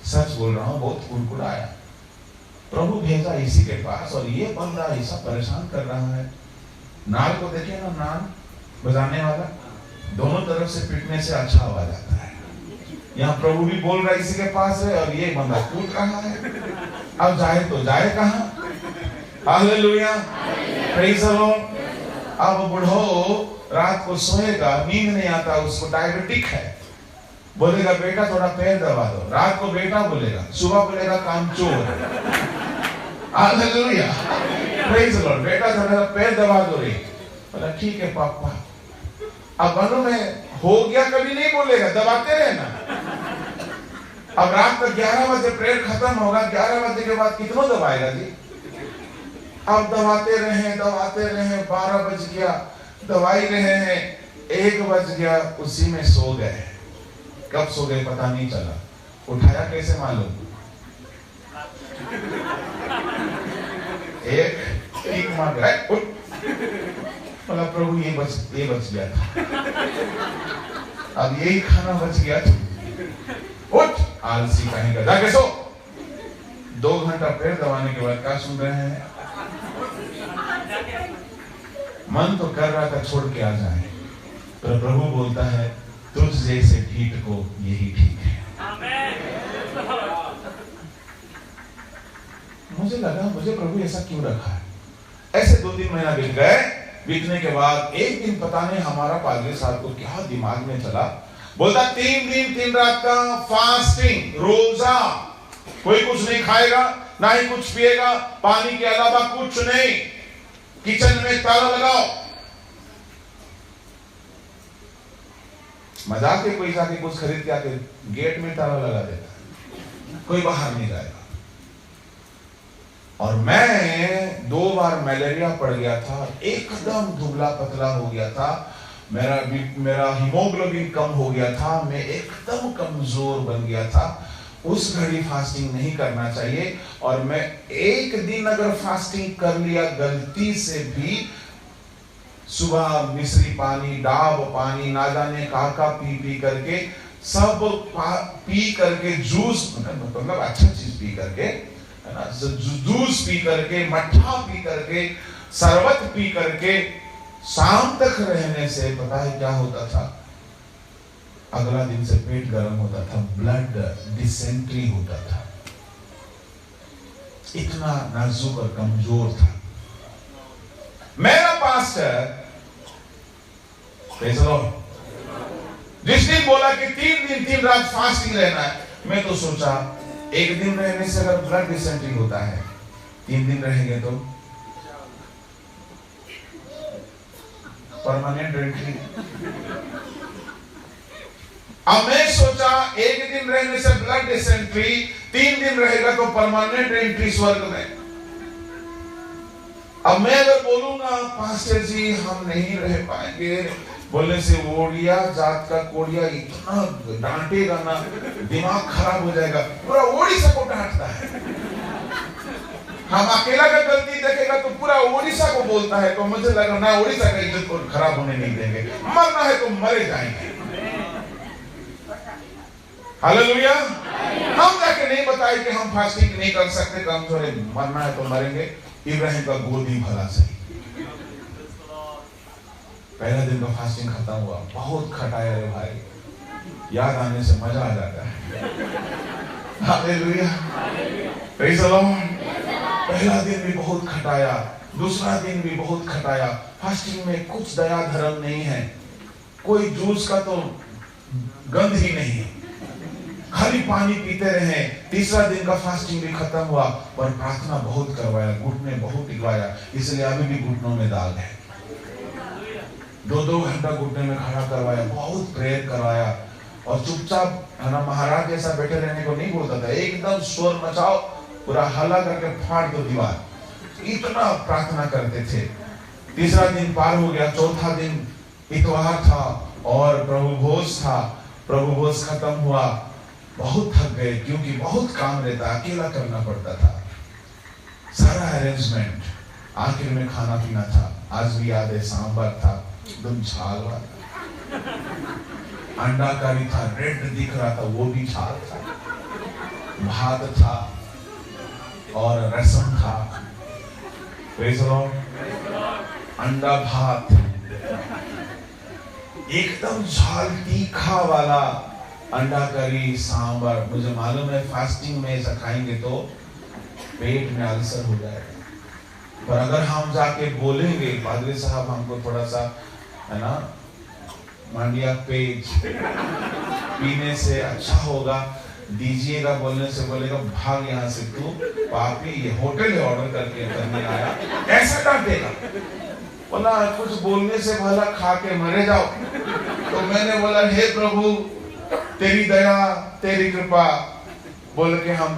सच बोल रहा हूं, बहुत कुड़कुड़ाया। प्रभु भेजा इसी के पास, और ये बंदा ऐसा परेशान कर रहा है। नाल को देखिए ना, नाल बजाने वाला, दोनों तरफ से पीटने से अच्छा आवाज आता है। यहाँ प्रभु भी बोल रहा है इसी के पास है, और ये बंदा कूट रहा है। अब जाए तो जाए कहां? Hallelujah, praise the Lord. अब बुढ़ो रात को सोएगा, नींद नहीं आता, उसको डायबिटिक है, बोलेगा बेटा थोड़ा पैर दबा दो। रात को बेटा बोलेगा, सुबह बोलेगा कामचोर। Hallelujah, praise the Lord. बेटा थोड़ा पैर दबा दो रे, बोला ठीक है पापा। अब मनो में हो गया, कभी नहीं बोलेगा, दबाते रहना। अब रात को 11 बजे प्रेयर खत्म होगा, 11 बजे के बाद कितना दबाएगा जी? अब दबाते रहे 12 बज गया, दवाई रहे हैं, 1 बज गया, उसी में सो गए। कब सो गए पता नहीं चला, उठाया कैसे मालूम? एक टीक मार गया, बोला प्रभु ये बच गया था, अब यही खाना बच गया था। उठ, आलसी कहेगा, जाके सो। 2 घंटा पैर दबाने के बाद क्या सुन रहे हैं? मन तो कर रहा था छोड़ के आ जाए, पर प्रभु बोलता है तुझ जैसे ढीठ को यही ठीक है। मुझे लगा, मुझे प्रभु ऐसा क्यों रखा है? ऐसे 2-3 महीना बीत गए। बीतने के बाद एक दिन पता नहीं हमारा पादरी साहब को क्या दिमाग में चला, बोलता 3 दिन 3 रात का फास्टिंग, रोजा, कोई कुछ नहीं खाएगा, ना ही कुछ पिएगा, पानी के अलावा कुछ नहीं, किचन में ताला लगाओ। मजाक के कोई जाके कुछ खरीद के आके गेट में ताला लगा देता, कोई बाहर नहीं जाएगा। और मैं 2 बार मलेरिया पड़ गया था, एकदम दुबला पतला हो गया था, मेरा हीमोग्लोबिन कम हो गया था, मैं एकदम कमजोर बन गया था। उस घड़ी फास्टिंग नहीं करना चाहिए, और मैं एक दिन अगर फास्टिंग कर लिया गलती से भी, सुबह मिश्री पानी, डाब पानी, ना जाने काका पी करके, सब पी करके, जूस मतलब अच्छा चीज पी करके, है ना, जूस पी करके, मट्ठा पी करके, शरबत पी करके शाम तक रहने से पता है क्या होता था? अगला दिन से पेट गर्म होता था, ब्लड डिसेंट्री होता था, इतना नाजुक और कमजोर था। मेरा पास्टर जिस दिन बोला कि 3 दिन 3 रात फास्टिंग रहना है, मैं तो सोचा 1 दिन रहने से अगर ब्लड डिसेंट्री होता है, 3 दिन रहेंगे तो परमानेंट एंट्री। अब मैं सोचा एक दिन रहने से ब्लड डिसेंट्री, 3 दिन रहेगा तो परमानेंट एंट्री स्वर्ग में। अब मैं अगर बोलूंगा पास्टर जी हम नहीं रह पाएंगे, बोलने से ओडिया जात का कोडिया इतना डांटेगा ना, दिमाग खराब हो जाएगा, पूरा ओडिशा को डांटता है। हम अकेला का गलती देखेगा तो पूरा ओडिशा को बोलता है, तो मुझे लगा ना ओडिशा का इज्जत को खराब होने नहीं देंगे, मरना है तो मरे जाएंगे। हालेलुया। हम जाके नहीं बताए कि हम फास्टिंग नहीं कर सकते, कमजोर है, मरना है तो मरेंगे। इब्राहिम का गोदी भला सही। पहला दिन का फास्टिंग खत्म हुआ, बहुत खटाया रे भाई, याद आने से मजा आ जाता है। Hallelujah, praise the Lord. पहला दिन भी बहुत खटाया, दूसरा दिन भी बहुत खटाया। फास्टिंग में कुछ दया धर्म नहीं है, कोई जूस का तो गंध ही नहीं है, खाली पानी पीते रहे। तीसरा दिन का फास्टिंग भी खत्म हुआ, पर प्रार्थना बहुत करवाया, घुटने बहुत टिकवाया, इसलिए अभी भी घुटनों में दाग है। 2-2 घंटा घुटने में खड़ा करवाया, बहुत प्रेयर करवाया, और चुपचाप है ना महाराज जैसा बैठे रहने को नहीं बोलता था, एकदम शोर मचाओ, पूरा हल्ला करके फाड़ दो दीवार, इतना प्रार्थना करते थे। तीसरा दिन पार हो गया, चौथा दिन इतवार था और प्रभु भोज था। प्रभु भोज खत्म हुआ, बहुत थक गए क्योंकि बहुत काम रहता, अकेला करना पड़ता था, सारा अरेंजमेंट। आखिर में खाना पीना था, आज भी याद है, सांबर था, एकदम झाल वाला, अंडा करी था, रेड दिख रहा था, वो भी झाल था, भात था और रसम था। Praise the Lord. अंडा भात एकदम झाल तीखा वाला, अंडा करी, सांबर। मुझे मालूम है फास्टिंग में ऐसा खाएंगे तो पेट में अल्सर हो जाएगा, पर अगर हम जाके बोलेंगे पादरी साहब हमको थोड़ा सा है ना मांडिया पेज पीने से अच्छा होगा, दीजिएगा, बोलने से बोलेगा भाग यहाँ से, तू पापी, ये होटल है ऑर्डर करके करने आया, ऐसा डांटेगा। बोला कुछ बोलने से भला खा के मरे जाओ। तो मैंने बोला हे प्रभु तेरी दया तेरी कृपा बोल के हम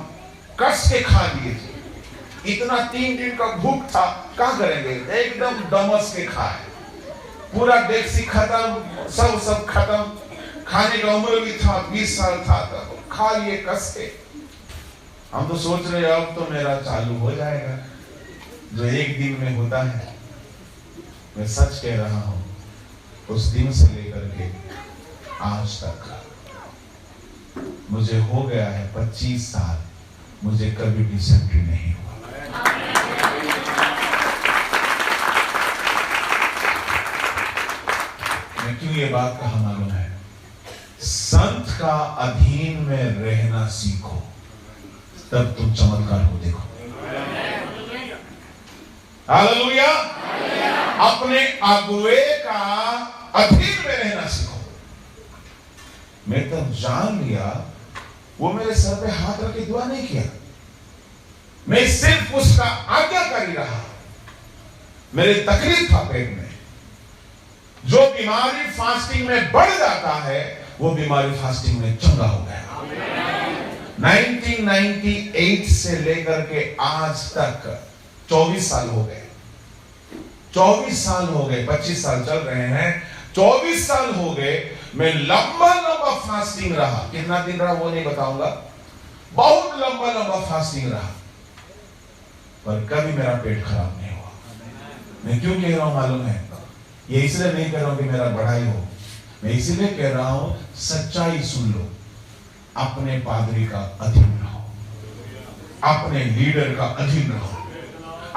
कस के खा लिए थे। इतना 3 दिन का भूख था, क्या करेंगे, एकदम दमस के खाए, पूरा डेक्सी खत्म, सब खत्म। खाने का उम्र भी था, 20 साल था, तब खा लिए कस के। हम तो सोच रहे अब तो मेरा चालू हो जाएगा, जो एक दिन में होता है। मैं सच कह रहा हूं, उस दिन से लेकर के आज तक मुझे हो गया है 25 साल, मुझे कभी डिसेंट्री नहीं हुआ। मैं क्यों ये बात कहा मालूम है? संत का अधीन में रहना सीखो, तब तुम चमत्कार को देखो। हालेलुया। अपने अगुए का अधीन में रहना सीखो। मैं तब जान लिया, वो मेरे सर पे हाथ रख के दुआ नहीं किया, मैं सिर्फ उसका आज्ञाकारी रहा। मेरे तकलीफ था पेट में, जो बीमारी फास्टिंग में बढ़ जाता है वो बीमारी फास्टिंग में चंगा हो गया। 1998 से लेकर के आज तक 24 साल हो गए, 24 साल हो गए, 25 साल चल रहे हैं, 24 साल हो गए। मैं लंबा फास्टिंग रहा, कितना दिन रहा वो नहीं बताऊंगा, बहुत लंबा फास्टिंग रहा, पर कभी मेरा पेट खराब नहीं हुआ। मैं क्यों कह रहा हूं मालूम है? ये इसलिए नहीं कह रहा हूं कि मेरा बढ़ाई हो, मैं इसलिए कह रहा हूं सच्चाई सुन लो। अपने पादरी का अधीन रहो, अपने लीडर का अधीन रहो,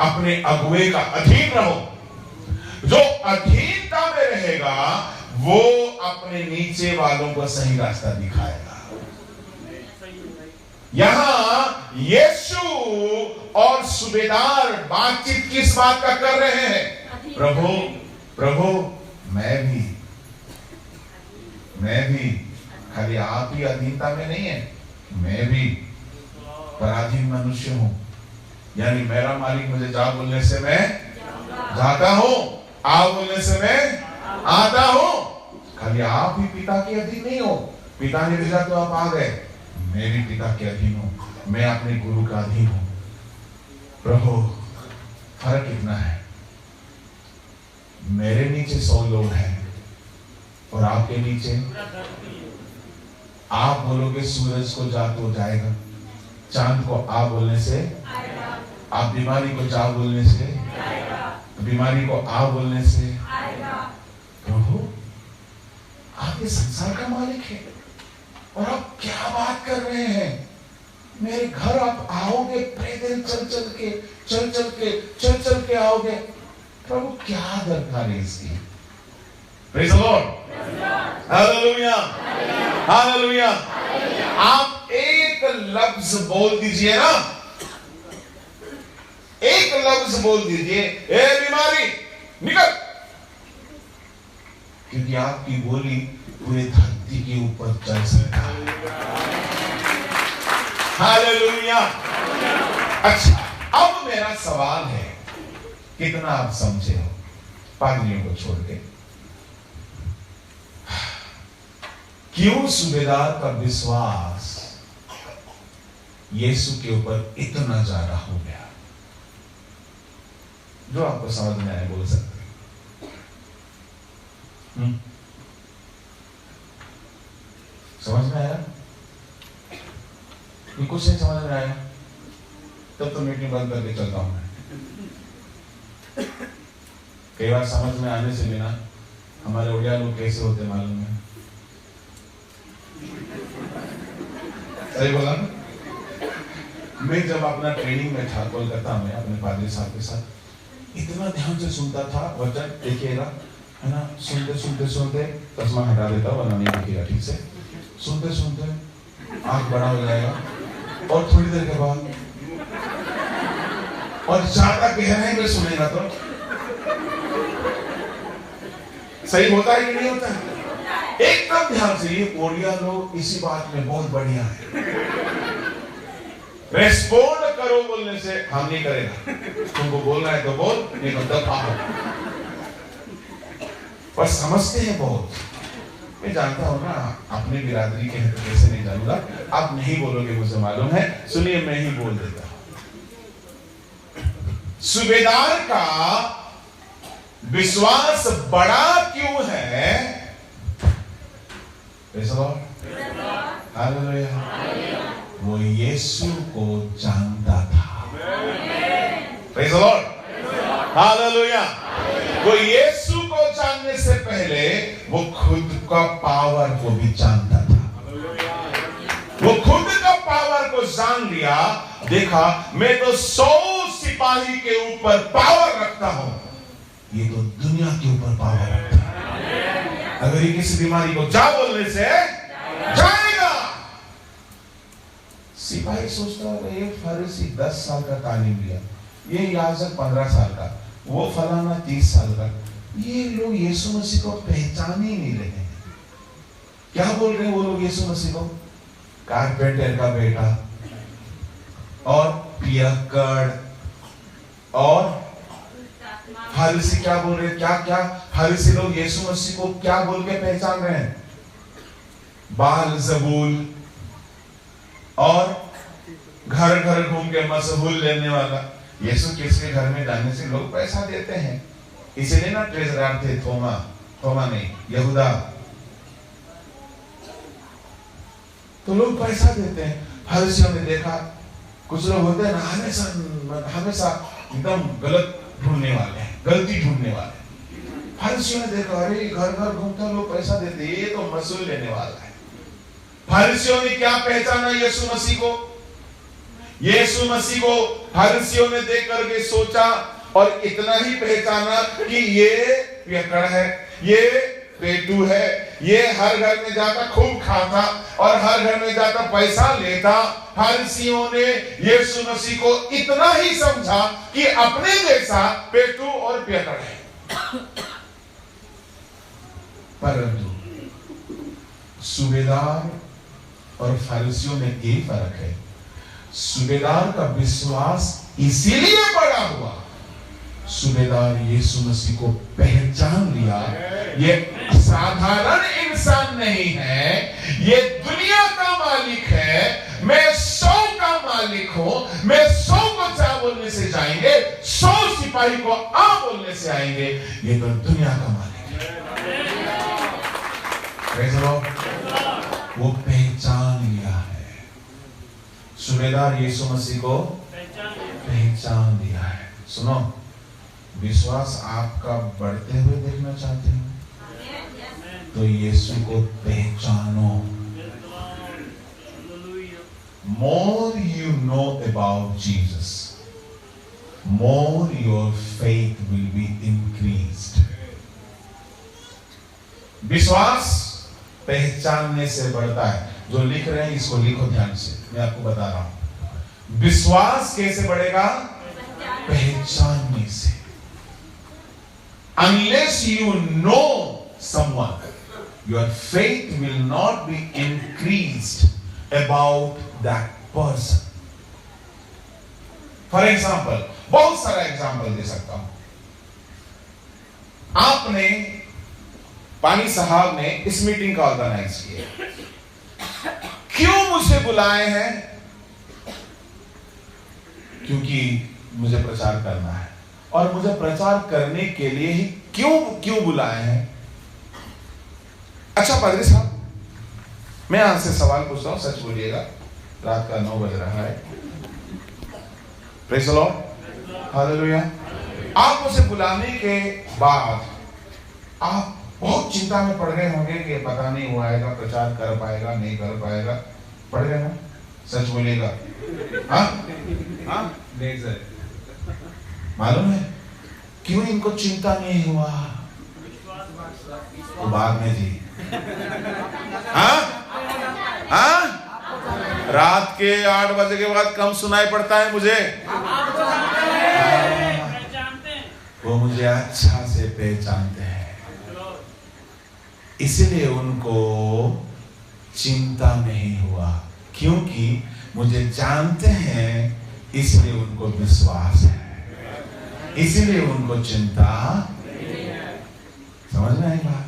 अपने अगुए का अधीन रहो। जो अधीनता में रहेगा वो अपने नीचे वालों को सही रास्ता दिखाएगा। यहां यीशु और सूबेदार बातचीत किस बात का कर रहे हैं? प्रभु मैं भी खाली आप ही अधीनता में नहीं है, मैं भी पराधीन मनुष्य हूं। यानी मेरा मालिक मुझे जा बोलने से मैं जाता हूं, आ बोलने से मैं आता हूं। खाली आप ही पिता के अधीन नहीं हो, पिता ने भेजा तो आप आ गए, मैं भी पिता के अधीन हूं, मैं अपने गुरु का अधीन हूं। प्रभु फर्क कितना है, मेरे नीचे 100 लोग हैं और आपके नीचे, आप बोलोगे सूरज को जा तो जाएगा, चांद को आ बोलने से, आप बीमारी को जा बोलने से, बीमारी को आ बोलने से, प्रभु आप ये संसार का मालिक है और आप क्या बात कर रहे हैं, मेरे घर आप आओगे, पैदल चल के आओगे, प्रभु क्या दरकार है इसकी। Praise the Lord, hallelujah, hallelujah. आप एक लफ्ज बोल दीजिए ना, एक लफ्ज बोल दीजिए, ए बीमारी निकल, क्योंकि आपकी बोली पूरे धरती के ऊपर चल सकता है। हालेलुया। अच्छा, अब मेरा सवाल है, कितना आप समझे हो पादरियों को छोड़ के? क्यों सूबेदार का विश्वास यीशु के ऊपर इतना ज्यादा हो गया? जो आपको समझ में आए बोल सकते हैं। समझ में आया? ये कुछ नहीं समझ में आया तब तो मीटिंग बंद करके चलता हूं मैं। कई बार समझ में आने से बिना हमारे उड़िया लोग कैसे होते मालूम है? सही बोला ना? मैं जब अपना ट्रेनिंग में था कोलकाता में अपने पादरी साहब के साथ, इतना ध्यान से सुनता था वचन, देखिएगा है ना, सुनते चश्मा हटा देता वरना नहीं दिखेगा ठीक से, सुनते आंख बड़ा हो जाएगा और थोड़ी देर के बाद और ज्यादा गहराई में सुनेगा तो सही होता है कि नहीं होता है? एकदम ध्यान से, ये ओडिया लोग इसी बात में बहुत बढ़िया है। रेस्पॉन्ड करो बोलने से हम नहीं करेगा, तुमको बोलना है तो बोल, नहीं तो दफा हो। पर समझते हैं बहुत, मैं जानता हूं ना, अपनी बिरादरी के हैं तो कैसे नहीं जानूंगा, आप नहीं बोलोगे मुझे मालूम है, सुनिए मैं ही बोल देता हूं। सूबेदार का विश्वास बड़ा क्यों है? हालेलुया। वो यीशु को जानता था। Praise the Lord, hallelujah. वो यीशु को जानने से पहले वो खुद का पावर को भी जानता था। वो खुद का पावर को जान लिया, देखा मैं तो 100 सिपाही के ऊपर पावर रखता हूं, ये तो दुनिया के ऊपर पावर रखता है। अगर ये किसी बीमारी को जा बोलने से जाएगा। सिपाही सोचता है ये फरीसी 10 साल का तालीम लिया, ये याजक 15 साल का, वो फलाना 30 साल का, ये लोग यीशु मसीह को पहचान ही नहीं रहे हैं। क्या बोल रहे हैं वो लोग यीशु मसीह को? कारपेंटर का बेटा और पियक्कड़, और फरीसी क्या बोल रहे हैं? क्या फरीसी लोग यीशु मसीह को क्या बोल के पहचान रहे हैं? बाल-ज़बूल, और घर घर घूम के मशहूर लेने वाला। यीशु किसके घर में जाने से लोग पैसा देते हैं, इसलिए ना ट्रेजरर थे थोमा नहीं, यहूदा, तो लोग पैसा देते हैं। फरीसियों ने देखा कुछ लोग होते हैं ना हमेशा एकदम गलत ढूंढने वाले हैं, गलती ढूंढने वाले। फरीसियों ने देखा अरे घर घर घूमता लोग पैसा देते, ये तो मसूल लेने वाला है। फरीसियों ने क्या पहचाना यीशु मसीह को? यीशु मसीह को फरीसियों ने देख करके सोचा और इतना ही पहचाना कि ये पियक्कड़ है, ये पेटू है, ये हर घर में जाता खूब खाता और हर घर में जाता पैसा लेता। फरीसियों ने यीशु मसीह को इतना ही समझा कि अपने जैसा पेटू और पियक्कड़ है। परंतु सूबेदार और फरीसियों में यही फर्क है। सूबेदार का विश्वास इसीलिए बड़ा हुआ, सूबेदार यीशु मसीह को पहचान लिया, ये साधारण इंसान नहीं है, ये दुनिया का मालिक है। मैं 100 का मालिक हूं, मैं 100 को जा बोलने से जाएंगे, 100 सिपाही को आ बोलने से आएंगे, ये तो दुनिया का मालिक है। वो पहचान लिया है, सूबेदार यीशु मसीह को पहचान लिया है। सुनो, विश्वास आपका बढ़ते हुए देखना चाहते हो तो यीशु को पहचानो। More you know about Jesus, more your faith will be increased. विश्वास पहचानने से बढ़ता है। जो लिख रहे हैं इसको लिखो ध्यान से, मैं आपको बता रहा हूं। विश्वास कैसे बढ़ेगा? पहचानने से। Unless you know someone, your faith will not be increased about that person. For example, बहुत सारा एग्जाम्पल दे सकता हूं। आपने पानी साहब ने इस मीटिंग का ऑर्गेनाइज किया। क्यों मुझे बुलाए हैं? क्योंकि मुझे प्रचार करना है, और मुझे प्रचार करने के लिए ही क्यों बुलाए हैं? अच्छा पादरी साहब, मैं आपसे सवाल पूछता हूं, सच बोलिएगा। रात का 9 बज रहा है। Praise the Lord, hallelujah. आप मुझे बुलाने के बाद आप बहुत चिंता में पड़ गए होंगे कि पता नहीं वो आएगा, प्रचार कर पाएगा नहीं कर पाएगा। पड़ गए ना? सच बोलिएगा। हाँ नहीं सर, मालूम है क्यों इनको चिंता नहीं हुआ? तो बाद में जी, रात के 8 बजे के बाद कम सुनाई पड़ता है मुझे। वो मुझे अच्छा से पहचानते हैं, इसलिए उनको चिंता नहीं हुआ, क्योंकि मुझे जानते हैं, इसलिए उनको विश्वास है, इसलिए उनको चिंता। समझ में आई बात?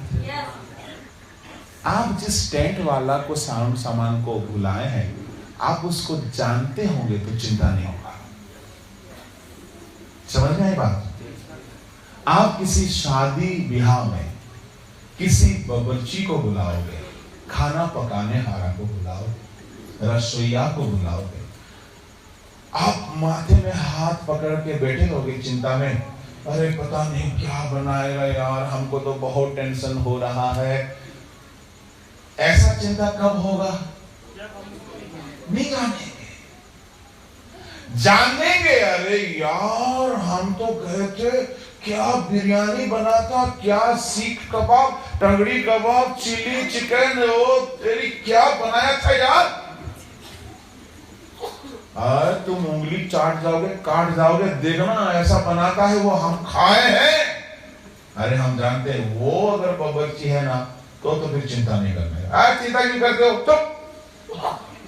आप जिस टेंट वाला को साउंड सामान को बुलाए हैं, आप उसको जानते होंगे तो चिंता नहीं होगा। समझ में आई बात? आप किसी शादी ब्याह में किसी बावर्ची को बुलाओगे, खाना पकाने हारा को बुलाओगे, रसोइया को बुलाओगे, आप माथे में हाथ पकड़ के बैठे रहोगे चिंता में, अरे पता नहीं क्या बनाएगा यार, हमको तो बहुत टेंशन हो रहा है। ऐसा चिंता कब होगा? नहीं जानेंगे, जानेंगे अरे यार हम तो गए थे, क्या बिरयानी बना था, क्या सीख कबाब, टंगड़ी कबाब, चिली चिकन, ओ तेरी क्या बनाया था यार। अरे तुम उंगली चाट जाओगे, काट जाओगे, देखना ऐसा बनाता है वो, हम खाए हैं। अरे हम जानते हैं वो अगर बावर्ची है ना तो फिर चिंता नहीं करना। अरे चिंता क्यों करते हो? तो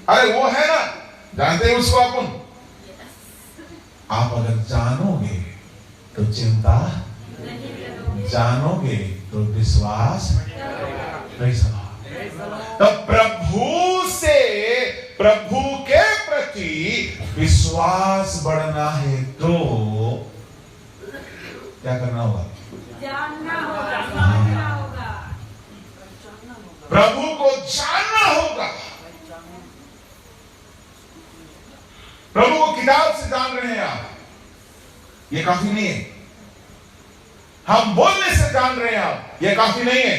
अरे वो है ना, जानते हैं उसको अपन। आप अगर जानोगे तो चिंता, जानोगे तो विश्वास। तो प्रभु से, प्रभु के प्रति विश्वास बढ़ना है तो क्या करना होगा? जानना होगा। प्रभु को जानना होगा। प्रभु को किताब से जान रहे हैं आप, ये काफी नहीं है। हम बोलने से जान रहे हैं आप, ये काफी नहीं है।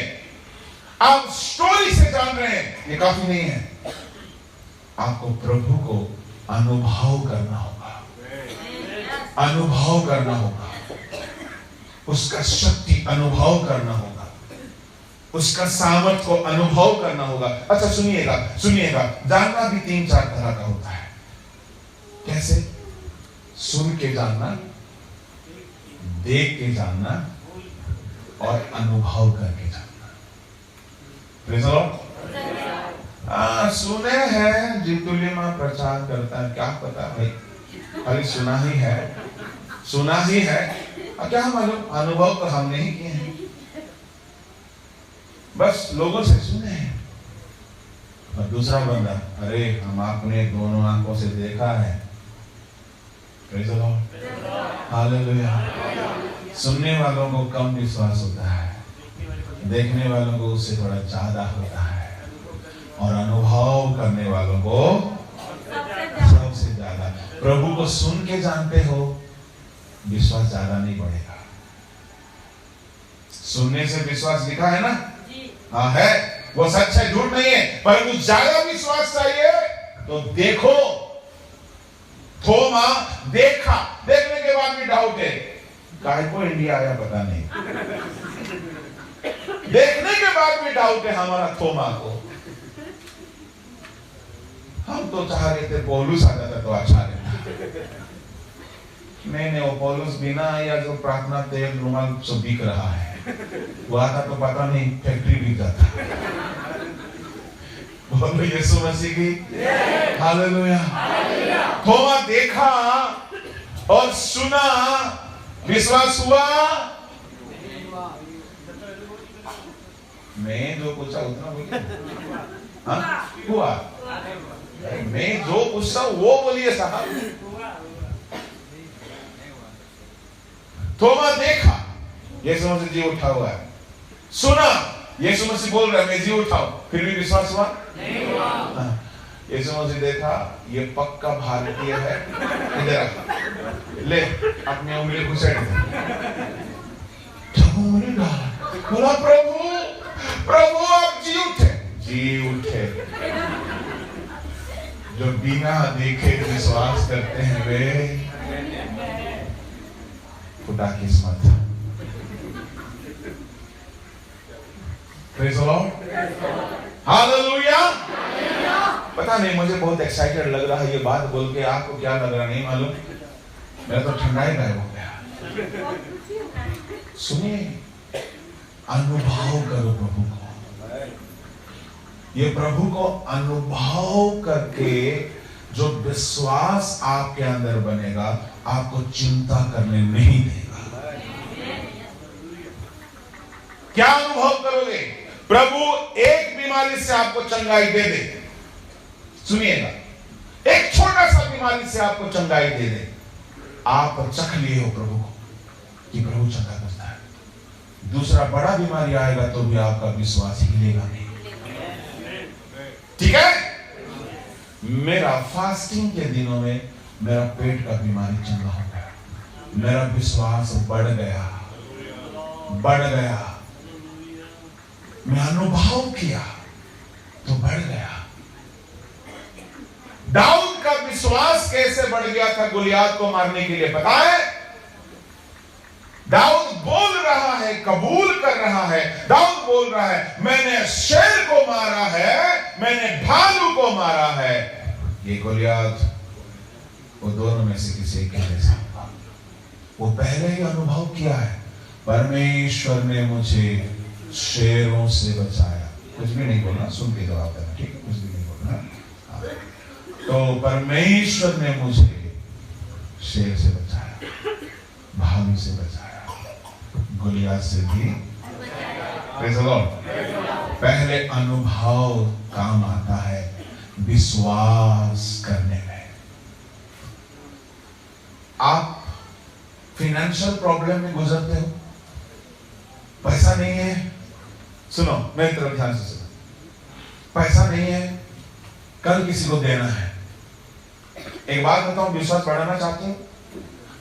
आप स्टोरी से जान रहे हैं, ये काफी नहीं है। आपको प्रभु को अनुभव करना होगा, अनुभव करना होगा, उसका शक्ति अनुभव करना होगा, उसका सामर्थ को अनुभव करना होगा। अच्छा सुनिएगा, सुनिएगा, जानना भी 3-4 तरह का होता है। कैसे? सुन के जानना, देख के जानना और अनुभव करके जानना। Praise the Lord. सुने हैं जितुली मां प्रचार करता है, क्या पता भाई, खाली सुना ही है, सुना ही है। क्या मालूम, अनुभव तो हम नहीं किए हैं, बस लोगों से सुने हैं। और दूसरा बंदा, अरे हम आपने दोनों आंखों से देखा है। Praise the Lord, hallelujah. सुनने वालों को कम विश्वास होता है, देखने वालों को उससे थोड़ा ज्यादा होता है, और अनुभव करने वालों को सबसे ज्यादा। प्रभु को सुन के जानते हो, विश्वास ज्यादा नहीं बढ़ेगा। सुनने से विश्वास लिखा है ना, हाँ है, वो सच है, झूठ नहीं है, परंतु ज्यादा विश्वास चाहिए तो देखो। थोमा देखा, देखने के बाद भी डाउट है, काहे को इंडिया आया पता नहीं। देखने के बाद भी डाउट है हमारा थोमा को। हम तो चाह रहे थे पौलुस आ जाता तो अच्छा रहता। नहीं, वो पौलुस बिना या जो प्रार्थना तेल रुमाल सब बिक रहा है, वो आता तो पता नहीं फैक्ट्री बिक जाता। बोलो यीशु मसीह की हालेलुया। थोमा देखा और सुना, विश्वास हुआ। मैं जो पूछा उतना बोलिए, हाँ हुआ। मैं जो पूछा वो बोलिए साहब। थोमा देखा, यीशु मसीह जी उठा हुआ है। सुना, यीशु मसीह बोल रहा है मैं जी उठाऊं, फिर भी विश्वास हुआ नहीं हुआ। यीशु मसीह देखा ये पक्का भारतीय है, इधर आ, ले अपनी उंगली घुसेड़ दे। बोला प्रभु प्रभु आप जी उठे। जी उठे। जो बिना देखे विश्वास करते हैं वे खुदा किस्मत। Praise the Lord, hallelujah. पता नहीं, मुझे बहुत एक्साइटेड लग रहा है ये बात बोल के। आपको क्या लग रहा नहीं मालूम, मेरा तो ठंडाई गायब हो गया। सुनिए, अनुभव करो प्रभु को। ये प्रभु को अनुभव करके जो विश्वास आपके अंदर बनेगा, आपको चिंता करने नहीं देगा। क्या अनुभव करोगे? प्रभु एक बीमारी से आपको चंगाई दे दे, सुनिएगा, एक छोटा सा बीमारी से आपको चंगाई दे दे, आप चख लिए हो प्रभु को कि प्रभु चंगा करता है। दूसरा बड़ा बीमारी आएगा तो भी आपका विश्वास हिलेगा नहीं। ठीक है? मेरा फास्टिंग के दिनों में मेरा पेट का बीमारी चंगा हो गया, मेरा विश्वास बढ़ गया, बढ़ गया। मैं अनुभव किया तो बढ़ गया। दाऊद का विश्वास कैसे बढ़ गया था गोलियात को मारने के लिए, पता है? दाऊद बोल रहा है, कबूल कर रहा है। दाऊद बोल रहा है मैंने शेर को मारा है, मैंने भालू को मारा है। ये गोलियात वो दोनों में से किसी एक के साथ, वो पहले ही अनुभव किया है, परमेश्वर ने मुझे शेरों से बचाया। कुछ भी नहीं बोलना, सुन के जवाब देना, ठीक है? कुछ भी नहीं बोलना। तो परमेश्वर ने मुझे शेर से बचाया, भालू से बचाया, गोलियात से भी। Praise the Lord. पहले अनुभव काम आता है विश्वास करने में। आप फाइनेंशियल प्रॉब्लम में गुजरते हो, पैसा नहीं है, सुनो मेरी तरफ ध्यान से सुनो, पैसा नहीं है, कल किसी को देना है। एक बात बताऊं, विश्वास बढ़ाना चाहते हो,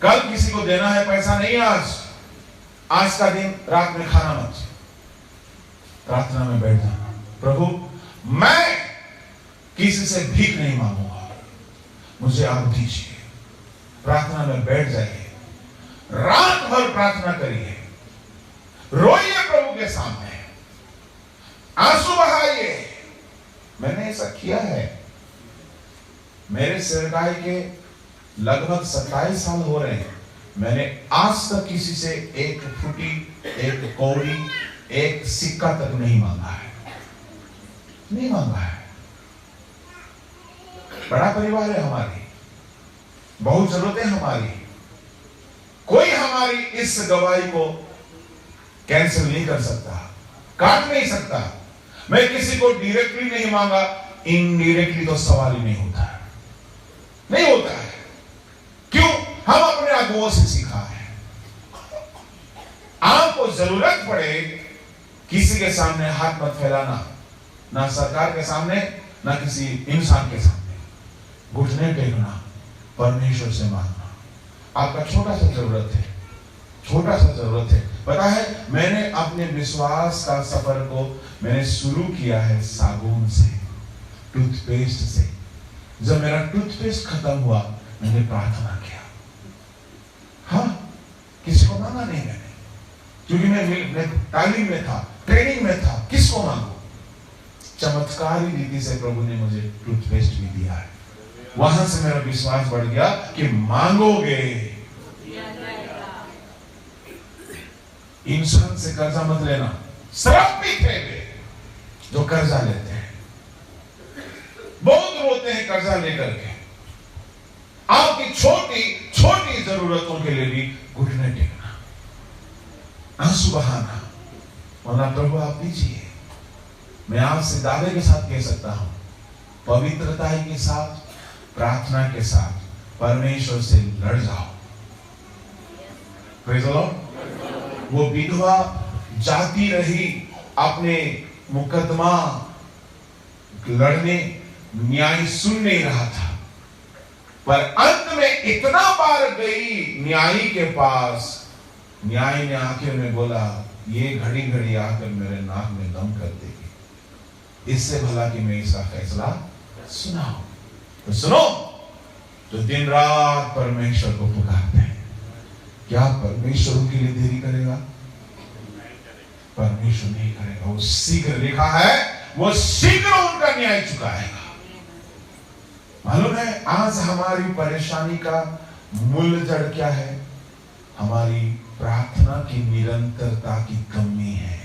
कल किसी को देना है, पैसा नहीं है आज का दिन रात में खाना मत, प्रार्थना में बैठ जाना, प्रभु मैं किसी से भीख नहीं मांगूंगा, मुझे आप दीजिए। प्रार्थना में बैठ जाइए, रात भर प्रार्थना करिए, रोइए प्रभु के सामने, आंसू बहाइए। मैंने ऐसा किया है। मेरे सेवकाई के लगभग 27 साल हो रहे हैं, मैंने आज तक किसी से एक फुटी, एक कौड़ी, एक सिक्का तक नहीं मांगा है, नहीं मांगा है। बड़ा परिवार है हमारी, बहुत जरूरतें हमारी, कोई हमारी इस गवाही को कैंसिल नहीं कर सकता, काट नहीं सकता। मैं किसी को डायरेक्टली नहीं मांगा, इनडायरेक्टली तो सवाल ही नहीं होता है, नहीं होता है। क्यों? हम अपने अगुओं से सीखा है। आपको जरूरत पड़े किसी के सामने हाथ मत फैलाना, ना सरकार के सामने, ना किसी इंसान के सामने। घुटने टेकना, परमेश्वर से मांगना। आपका छोटा सा जरूरत है, छोटा सा जरूरत है। पता है, मैंने अपने विश्वास का सफर को मैंने शुरू किया है साबुन से, टूथपेस्ट से। जब मेरा टूथपेस्ट खत्म हुआ, मैंने प्रार्थना किया। हाँ, किसी को मांगा नहीं मैंने, क्योंकि मैं तालीम में था, ट्रेनिंग में था। किसको मांगू? चमत्कारी रीति से प्रभु ने मुझे टूथपेस्ट भी दिया है। वहां से मेरा विश्वास बढ़ गया कि मांगोगे। इंसान से कर्जा मत लेना। श्राप भी थे वे जो कर्जा लेते हैं, बहुत रोते हैं कर्जा लेकर के। आपकी छोटी छोटी जरूरतों के लिए भी घुटने टेकना, आंसू बहाना, वरना प्रभु आप दीजिए। मैं आपसे दावे के साथ कह सकता हूं, पवित्रता के साथ, प्रार्थना के साथ परमेश्वर से लड़ जाओ। Praise the Lord. वो विधवा जाती रही अपने मुकदमा लड़ने, न्याय सुन नहीं रहा था, पर अंत में इतना बार गई न्यायी के पास, न्यायी ने आखिर में बोला, ये घड़ी घड़ी आकर मेरे नाक में दम कर देगी, इससे भला कि मैं इसका फैसला सुनाऊं। तो सुनो, तो दिन रात परमेश्वर को पुकारते हैं, क्या परमेश्वर उनके लिए देरी करेगा? परमेश्वर नहीं करेगा। वो शीघ्र, लिखा है, वो शीघ्र उनका न्याय चुकाएगा। मालूम है, आज हमारी परेशानी का मूल जड़ क्या है? हमारी प्रार्थना की निरंतरता की कमी है।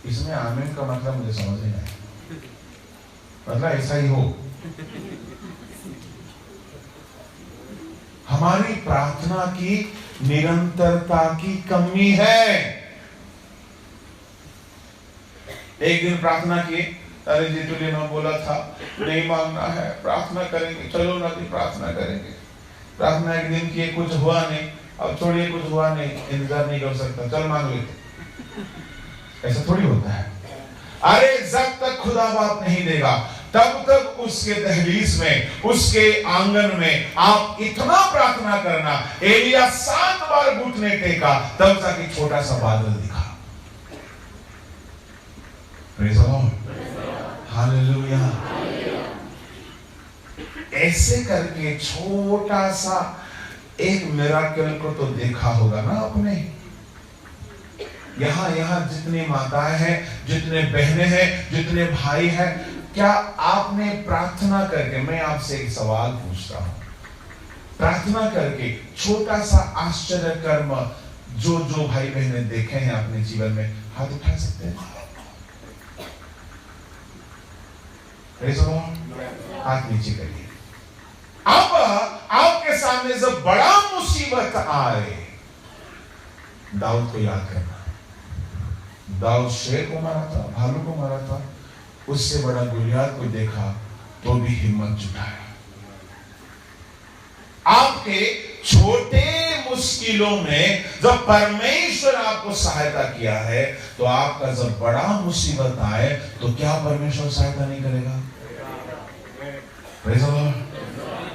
इसमें आमीन का मतलब मुझे समझ नहीं आया। मतलब ऐसा ही हो, हमारी प्रार्थना की निरंतरता की कमी है। एक दिन प्रार्थना की, अरे जी तुझे मैं बोला था नहीं मांगना है, प्रार्थना करेंगे, चलो ना कि प्रार्थना करेंगे। प्रार्थना एक दिन की, कुछ हुआ नहीं, अब छोड़िए कुछ हुआ नहीं, इंतजार नहीं कर सकता, चल मांग लेते। ऐसा थोड़ी होता है। अरे जब तक खुदा बाप नहीं देगा, तब तक उसके दहलीज में, उसके आंगन में आप इतना प्रार्थना करना। एलिया 7 बार घुटने टेका, तब जाके छोटा सा बादल दिखा। Praise the Lord, hallelujah. ऐसे करके छोटा सा एक मिराकल को तो देखा होगा ना आपने। यहाँ जितनी माताएं हैं, जितने बहनें हैं, जितने भाई हैं, क्या आपने प्रार्थना करके, मैं आपसे एक सवाल पूछता हूं, प्रार्थना करके छोटा सा आश्चर्य कर्म जो भाई बहनें देखे हैं अपने जीवन में, हाथ उठा सकते हैं? हाथ नीचे करिए। अब आपके सामने जब बड़ा मुसीबत आए, दाऊद को याद करना। दाऊद शेर को मारा था, भालू को मारा था, उससे बड़ा गुलियात को देखा तो भी हिम्मत जुटाया। आपके छोटे मुश्किलों में जब परमेश्वर आपको सहायता किया है, तो आपका जब बड़ा मुसीबत आए तो क्या परमेश्वर सहायता नहीं करेगा? Praise the Lord.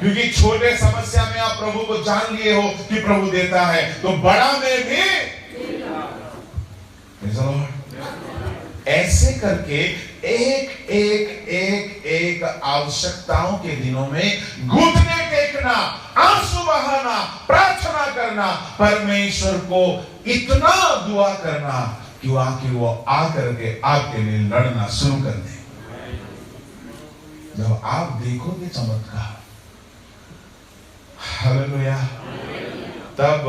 क्योंकि छोटे समस्या में आप प्रभु को जान लिए हो कि प्रभु देता है, तो बड़ा में भी। Praise the Lord. ऐसे करके एक आवश्यकताओं के दिनों में घुटने टेकना, आंसू बहाना, प्रार्थना करना, परमेश्वर को इतना दुआ करना कि वो आकर के आपके लिए लड़ना शुरू कर दे। जब आप देखोगे चमत्कार, हालेलुया, तब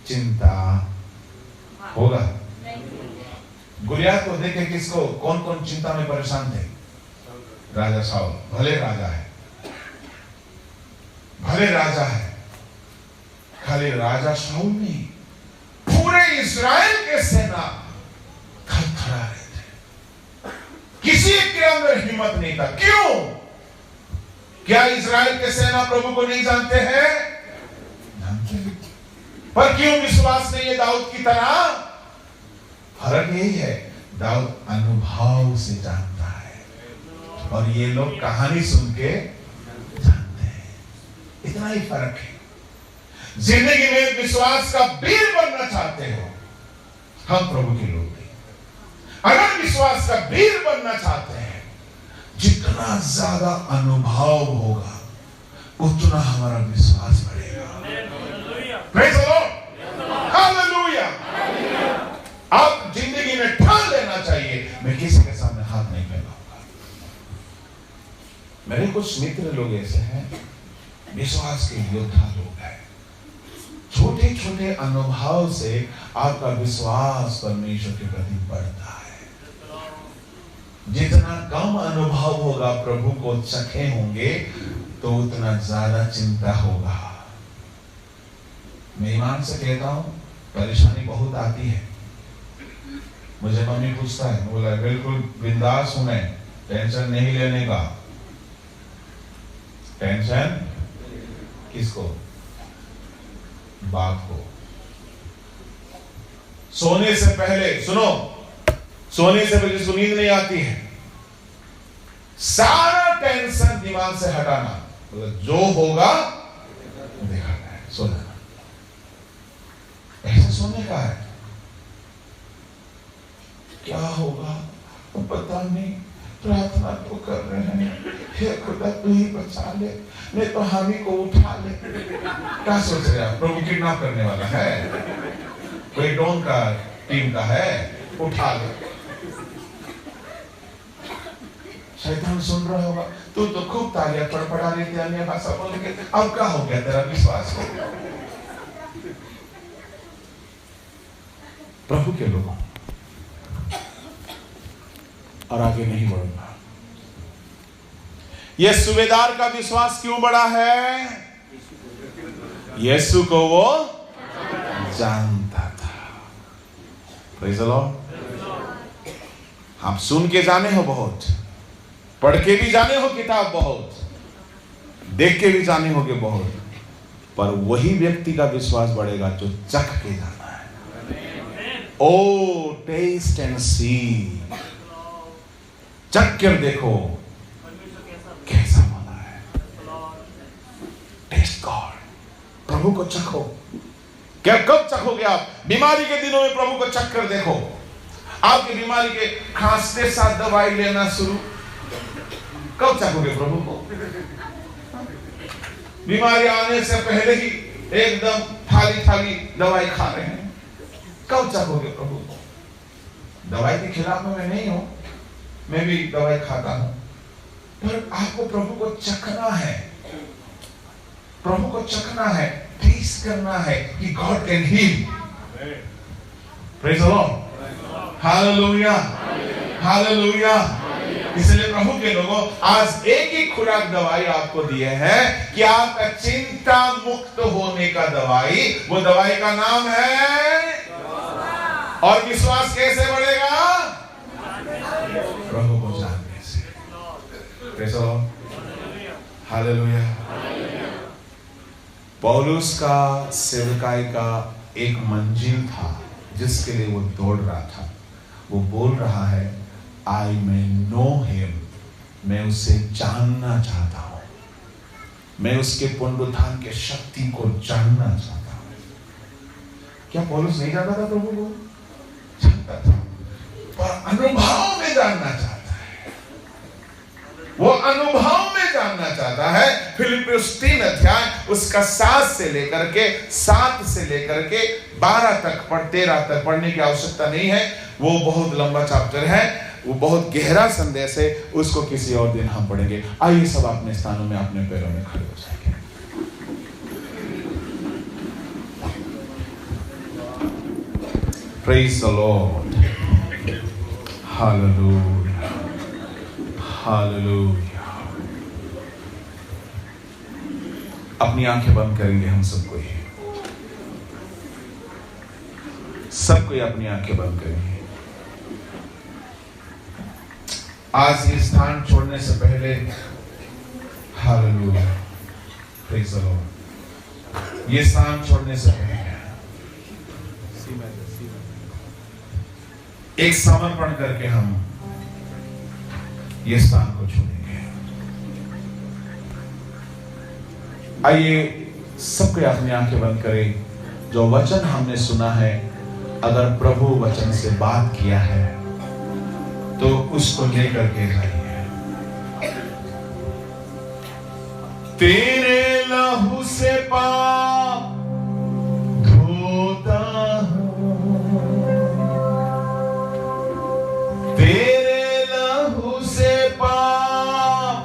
चिंता होगा। गुलियात को देखे किसको, कौन कौन चिंता में परेशान थे? राजा शाऊल, भले राजा है, भले राजा है, खाली राजा शाऊल नहीं, पूरे इस्राएल के सेना थरथरा रहे थे। किसी के अंदर हिम्मत नहीं था। क्यों? क्या इस्राएल के सेना प्रभु को नहीं जानते हैं? जानते हैं। पर क्यों विश्वास नहीं है दाऊद की तरह? फर्क यही है, दाऊद अनुभव से जानता है और ये लोग कहानी सुन के जानते हैं। इतना ही फर्क है। जिंदगी में विश्वास का वीर बनना चाहते हो, हम प्रभु के लोग हैं। अगर विश्वास का वीर बनना चाहते हैं, जितना ज्यादा अनुभव होगा उतना हमारा विश्वास बढ़ेगा। Praise the Lord, hallelujah. आप जिंदगी में ठान लेना चाहिए, मैं किसी के सामने हाथ नहीं फैलाऊंगा। मेरे कुछ मित्र लोग ऐसे हैं, विश्वास के योद्धा लोग हैं। छोटे छोटे अनुभव से आपका विश्वास परमेश्वर के प्रति बढ़ता है। जितना कम अनुभव होगा, प्रभु को चखे होंगे, तो उतना ज्यादा चिंता होगा। मैं ईमान से कहता हूं, परेशानी बहुत आती है। मुझे मम्मी पूछता है, बोला बिल्कुल बिंदास हूं मैं, टेंशन नहीं लेने का। टेंशन किसको? बाप को। सोने से पहले, सुनो, सोने से पहले जिसको नींद नहीं आती है, सारा टेंशन दिमाग से हटाना, मतलब जो होगा देखा है, सो जाना। ऐसा सोने का है। क्या होगा तो पता नहीं, प्रार्थना तो कर रहे हैं, हे खुदा तू ही बचा ले, नहीं तो हम ही को उठा ले। क्या सोच रहे हैं? प्रभु किडनैप करने वाला है, कोई डॉन का टीम का है, उठा ले। शैतान सुन रहा होगा, तू तो खूब तालियां पड़पड़ा रही थी, अन्य भाषा बोल के, अब क्या हो गया तेरा विश्वास हो? प्रभु के लोगों, और आगे नहीं बढ़ूंगा। यह सूबेदार का विश्वास क्यों बड़ा है? यीशु को वो जानता था। Praise the Lord. आप सुन के जाने हो बहुत, पढ़ के भी जाने हो किताब बहुत, देख के भी जाने होगे बहुत, पर वही व्यक्ति का विश्वास बढ़ेगा जो चख के जाना है। ओ टेस्ट एंड सी, चख कर देखो कैसा बना है। टेस्ट गॉड, प्रभु को चखो। क्या कब चखोगे आप? बीमारी के दिनों में प्रभु को चख कर देखो। आपकी बीमारी के खांसते साथ दवाई लेना शुरू, कब चखोगे प्रभु को? बीमारी आने से पहले ही एकदम थाली थाली दवाई खा रहे हैं, कब चखोगे प्रभु को? दवाई के खिलाफ में मैं नहीं हूं, मैं भी दवाई खाता हूं, पर आपको प्रभु को चखना है। प्रभु को चखना है, टेस्ट करना है कि God can heal. Praise the Lord, hallelujah, hallelujah. इसलिए प्रभु के लोगों, आज एक ही खुराक दवाई आपको दिए है कि आपका चिंता मुक्त होने का दवाई, वो दवाई का नाम है। और विश्वास कैसे बढ़ेगा? प्रभु को जानने से। Praise the Lord, hallelujah. पौलुस का सेवकाई का एक मंजिल था जिसके लिए वो दौड़ रहा था। वो बोल रहा है, आई may know him, मैं उसे जानना चाहता हूं, मैं उसके पुनरुत्थान के शक्ति को जानना चाहता हूं। क्या पौलुस नहीं जानता था प्रभु को? जानता था, पर अनुभव में जानना चाहता है। वो अनुभव में जानना चाहता है। फिलिप्पियोस 3 अध्याय उसका 7 से लेकर के 12 तक 13 तक पढ़ने की आवश्यकता नहीं है। वो बहुत लंबा चैप्टर है, वो बहुत गहरा संदेश है, उसको किसी और दिन हम पढ़ेंगे। आइए सब अपने स्थानों में अपने पैरों में खड़े हो जाएंगे। Praise the Lord. Hallelujah. Hallelujah. अपनी आंखें बंद करेंगे हम सबको ही, सबको अपनी आंखें बंद करेंगे। आज ये स्थान छोड़ने से पहले, हालेलुया, प्रेज़ द लॉर्ड, ये स्थान छोड़ने से पहले एक समर्पण करके हम ये स्थान को छोड़ेंगे। आइए सबको अपनी आंखें बंद करें। जो वचन हमने सुना है, अगर प्रभु वचन से बात किया है तो उसको लेकर के जाइए। तेरे लहू से पाप धोता हूं, तेरे लहू से पाप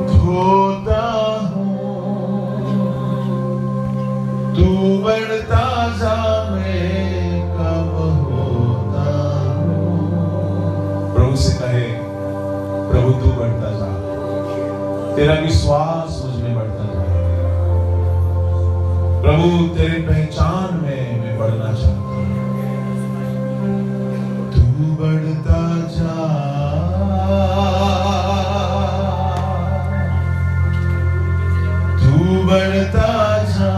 धोता हूं, तू बढ़ता जा मैं कब होता हूं। प्रभु से कहे, प्रभु तू बढ़ता जा, तेरा विश्वास मुझ में बढ़ता जा। प्रभु तेरी पहचान में मैं बढ़ना चाहता हूं, तू बढ़ता जा, तू बढ़ता जा,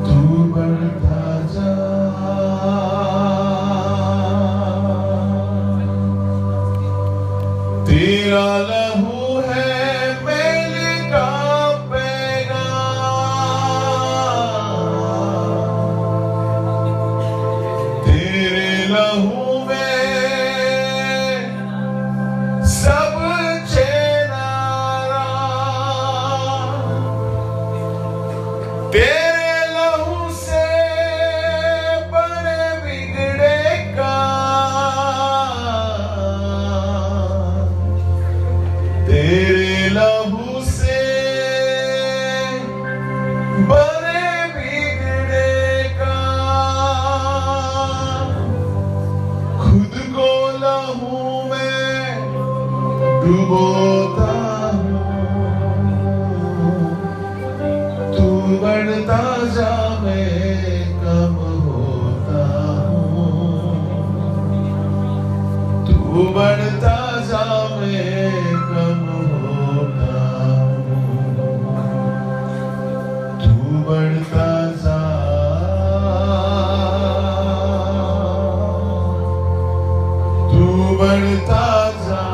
तू बढ़ता जा। तेरा लहू है मैल का पैगाम, तेरे लहू में सब चेनारा, तेरे लहू से बड़े बिगड़े का, तेरे लहू से बड़े बिगड़े का, खुद को लहू में डुबोता हूं, तू बढ़ता जा मैं कम होता हूं, तू बढ़ता जा मैं कम होता हूं, तू बढ़ता जा, तू बढ़ता जा,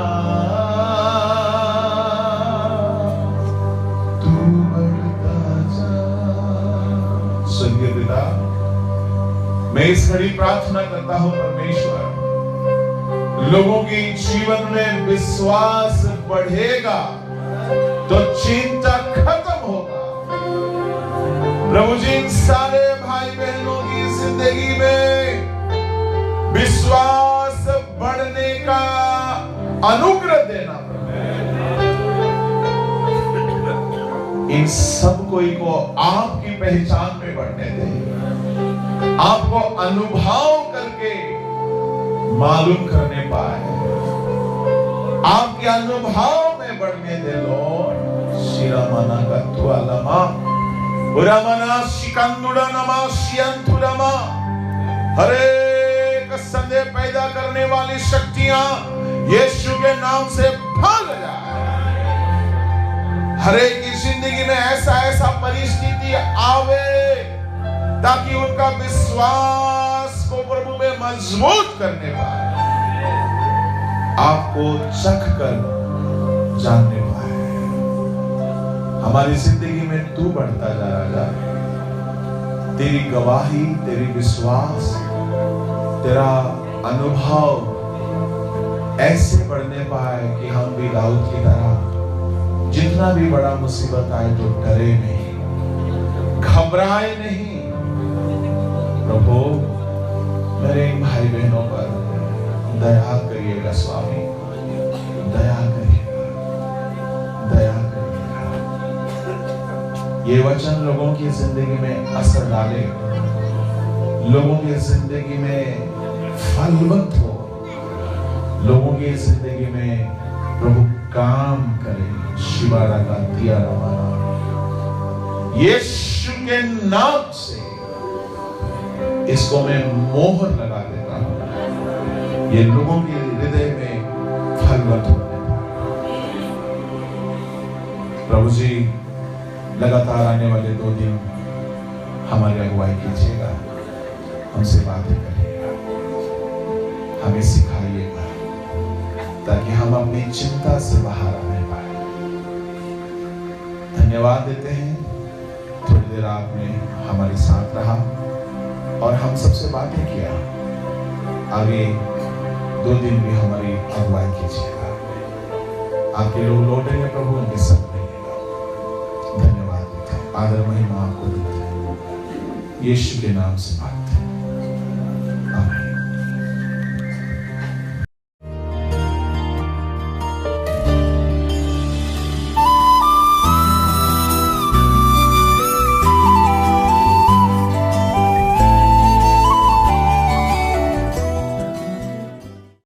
तू बढ़ता जा। स्वर्गीय पिता, मैं इस घड़ी प्रार्थना करता हूं परमेश्वर, लोगों के जीवन में विश्वास बढ़ेगा तो चिंता खत्म होगा। प्रभु जी, इन सारे भाई बहनों की जिंदगी में विश्वास बढ़ने का अनुग्रह देना। इन सब कोई को आपकी पहचान में बढ़ने दे, आपको अनुभव करके मालूम करने पाए, आपके अनुभव में बढ़ने दे लॉर्ड। शिरामाना का तुआलमा, उरामाना शिकंदुड़ा नमा शियंतुलमा, हरे एक संदेह पैदा करने वाली शक्तियां यीशु के नाम से भाग जाए। हरे की जिंदगी में ऐसा ऐसा परिस्थिति आवे ताकि उनका विश्वास को प्रभु में मजबूत करने पाए, आपको चख कर जानने पाए। हमारी जिंदगी में तू बढ़ता जा राजा, तेरी गवाही, तेरी विश्वास, तेरा अनुभव ऐसे बढ़ने पाए कि हम भी दाऊद की तरह जितना भी बड़ा मुसीबत आए तो डरे नहीं, घबराए नहीं। प्रभु, मेरे इन भाई बहनों पर दया करिएगा स्वामी, दया करिएगा, दया करिएगा। ये वचन लोगों की जिंदगी में असर डाले, लोगों की जिंदगी में फलवंत हो, लोगों की जिंदगी में प्रभु काम करे। शिवारा का दिया रवाना यीशु के नाम से इसको मैं मोहर लगा देता हूं। ये लोगों के हृदय में फलवत होने पाए। प्रभु जी लगातार आने वाले 2 दिन हमारी अगुवाई कीजिएगा, हमसे बातें करिएगा, हमें सिखाइएगा ताकि हम अपनी चिंता से बाहर आने पाए। धन्यवाद देते हैं, थोड़ी देर आपने हमारे साथ रहा और हम सबसे बातें किया। आगे 2 दिन भी हमारी अगुवाई कीजिएगा। आपके लोग लौटेंगे प्रभु, उनके संग रहिएगा। धन्यवाद देते हैं, आदर महिमा आपको देते हैं, यीशु के नाम से।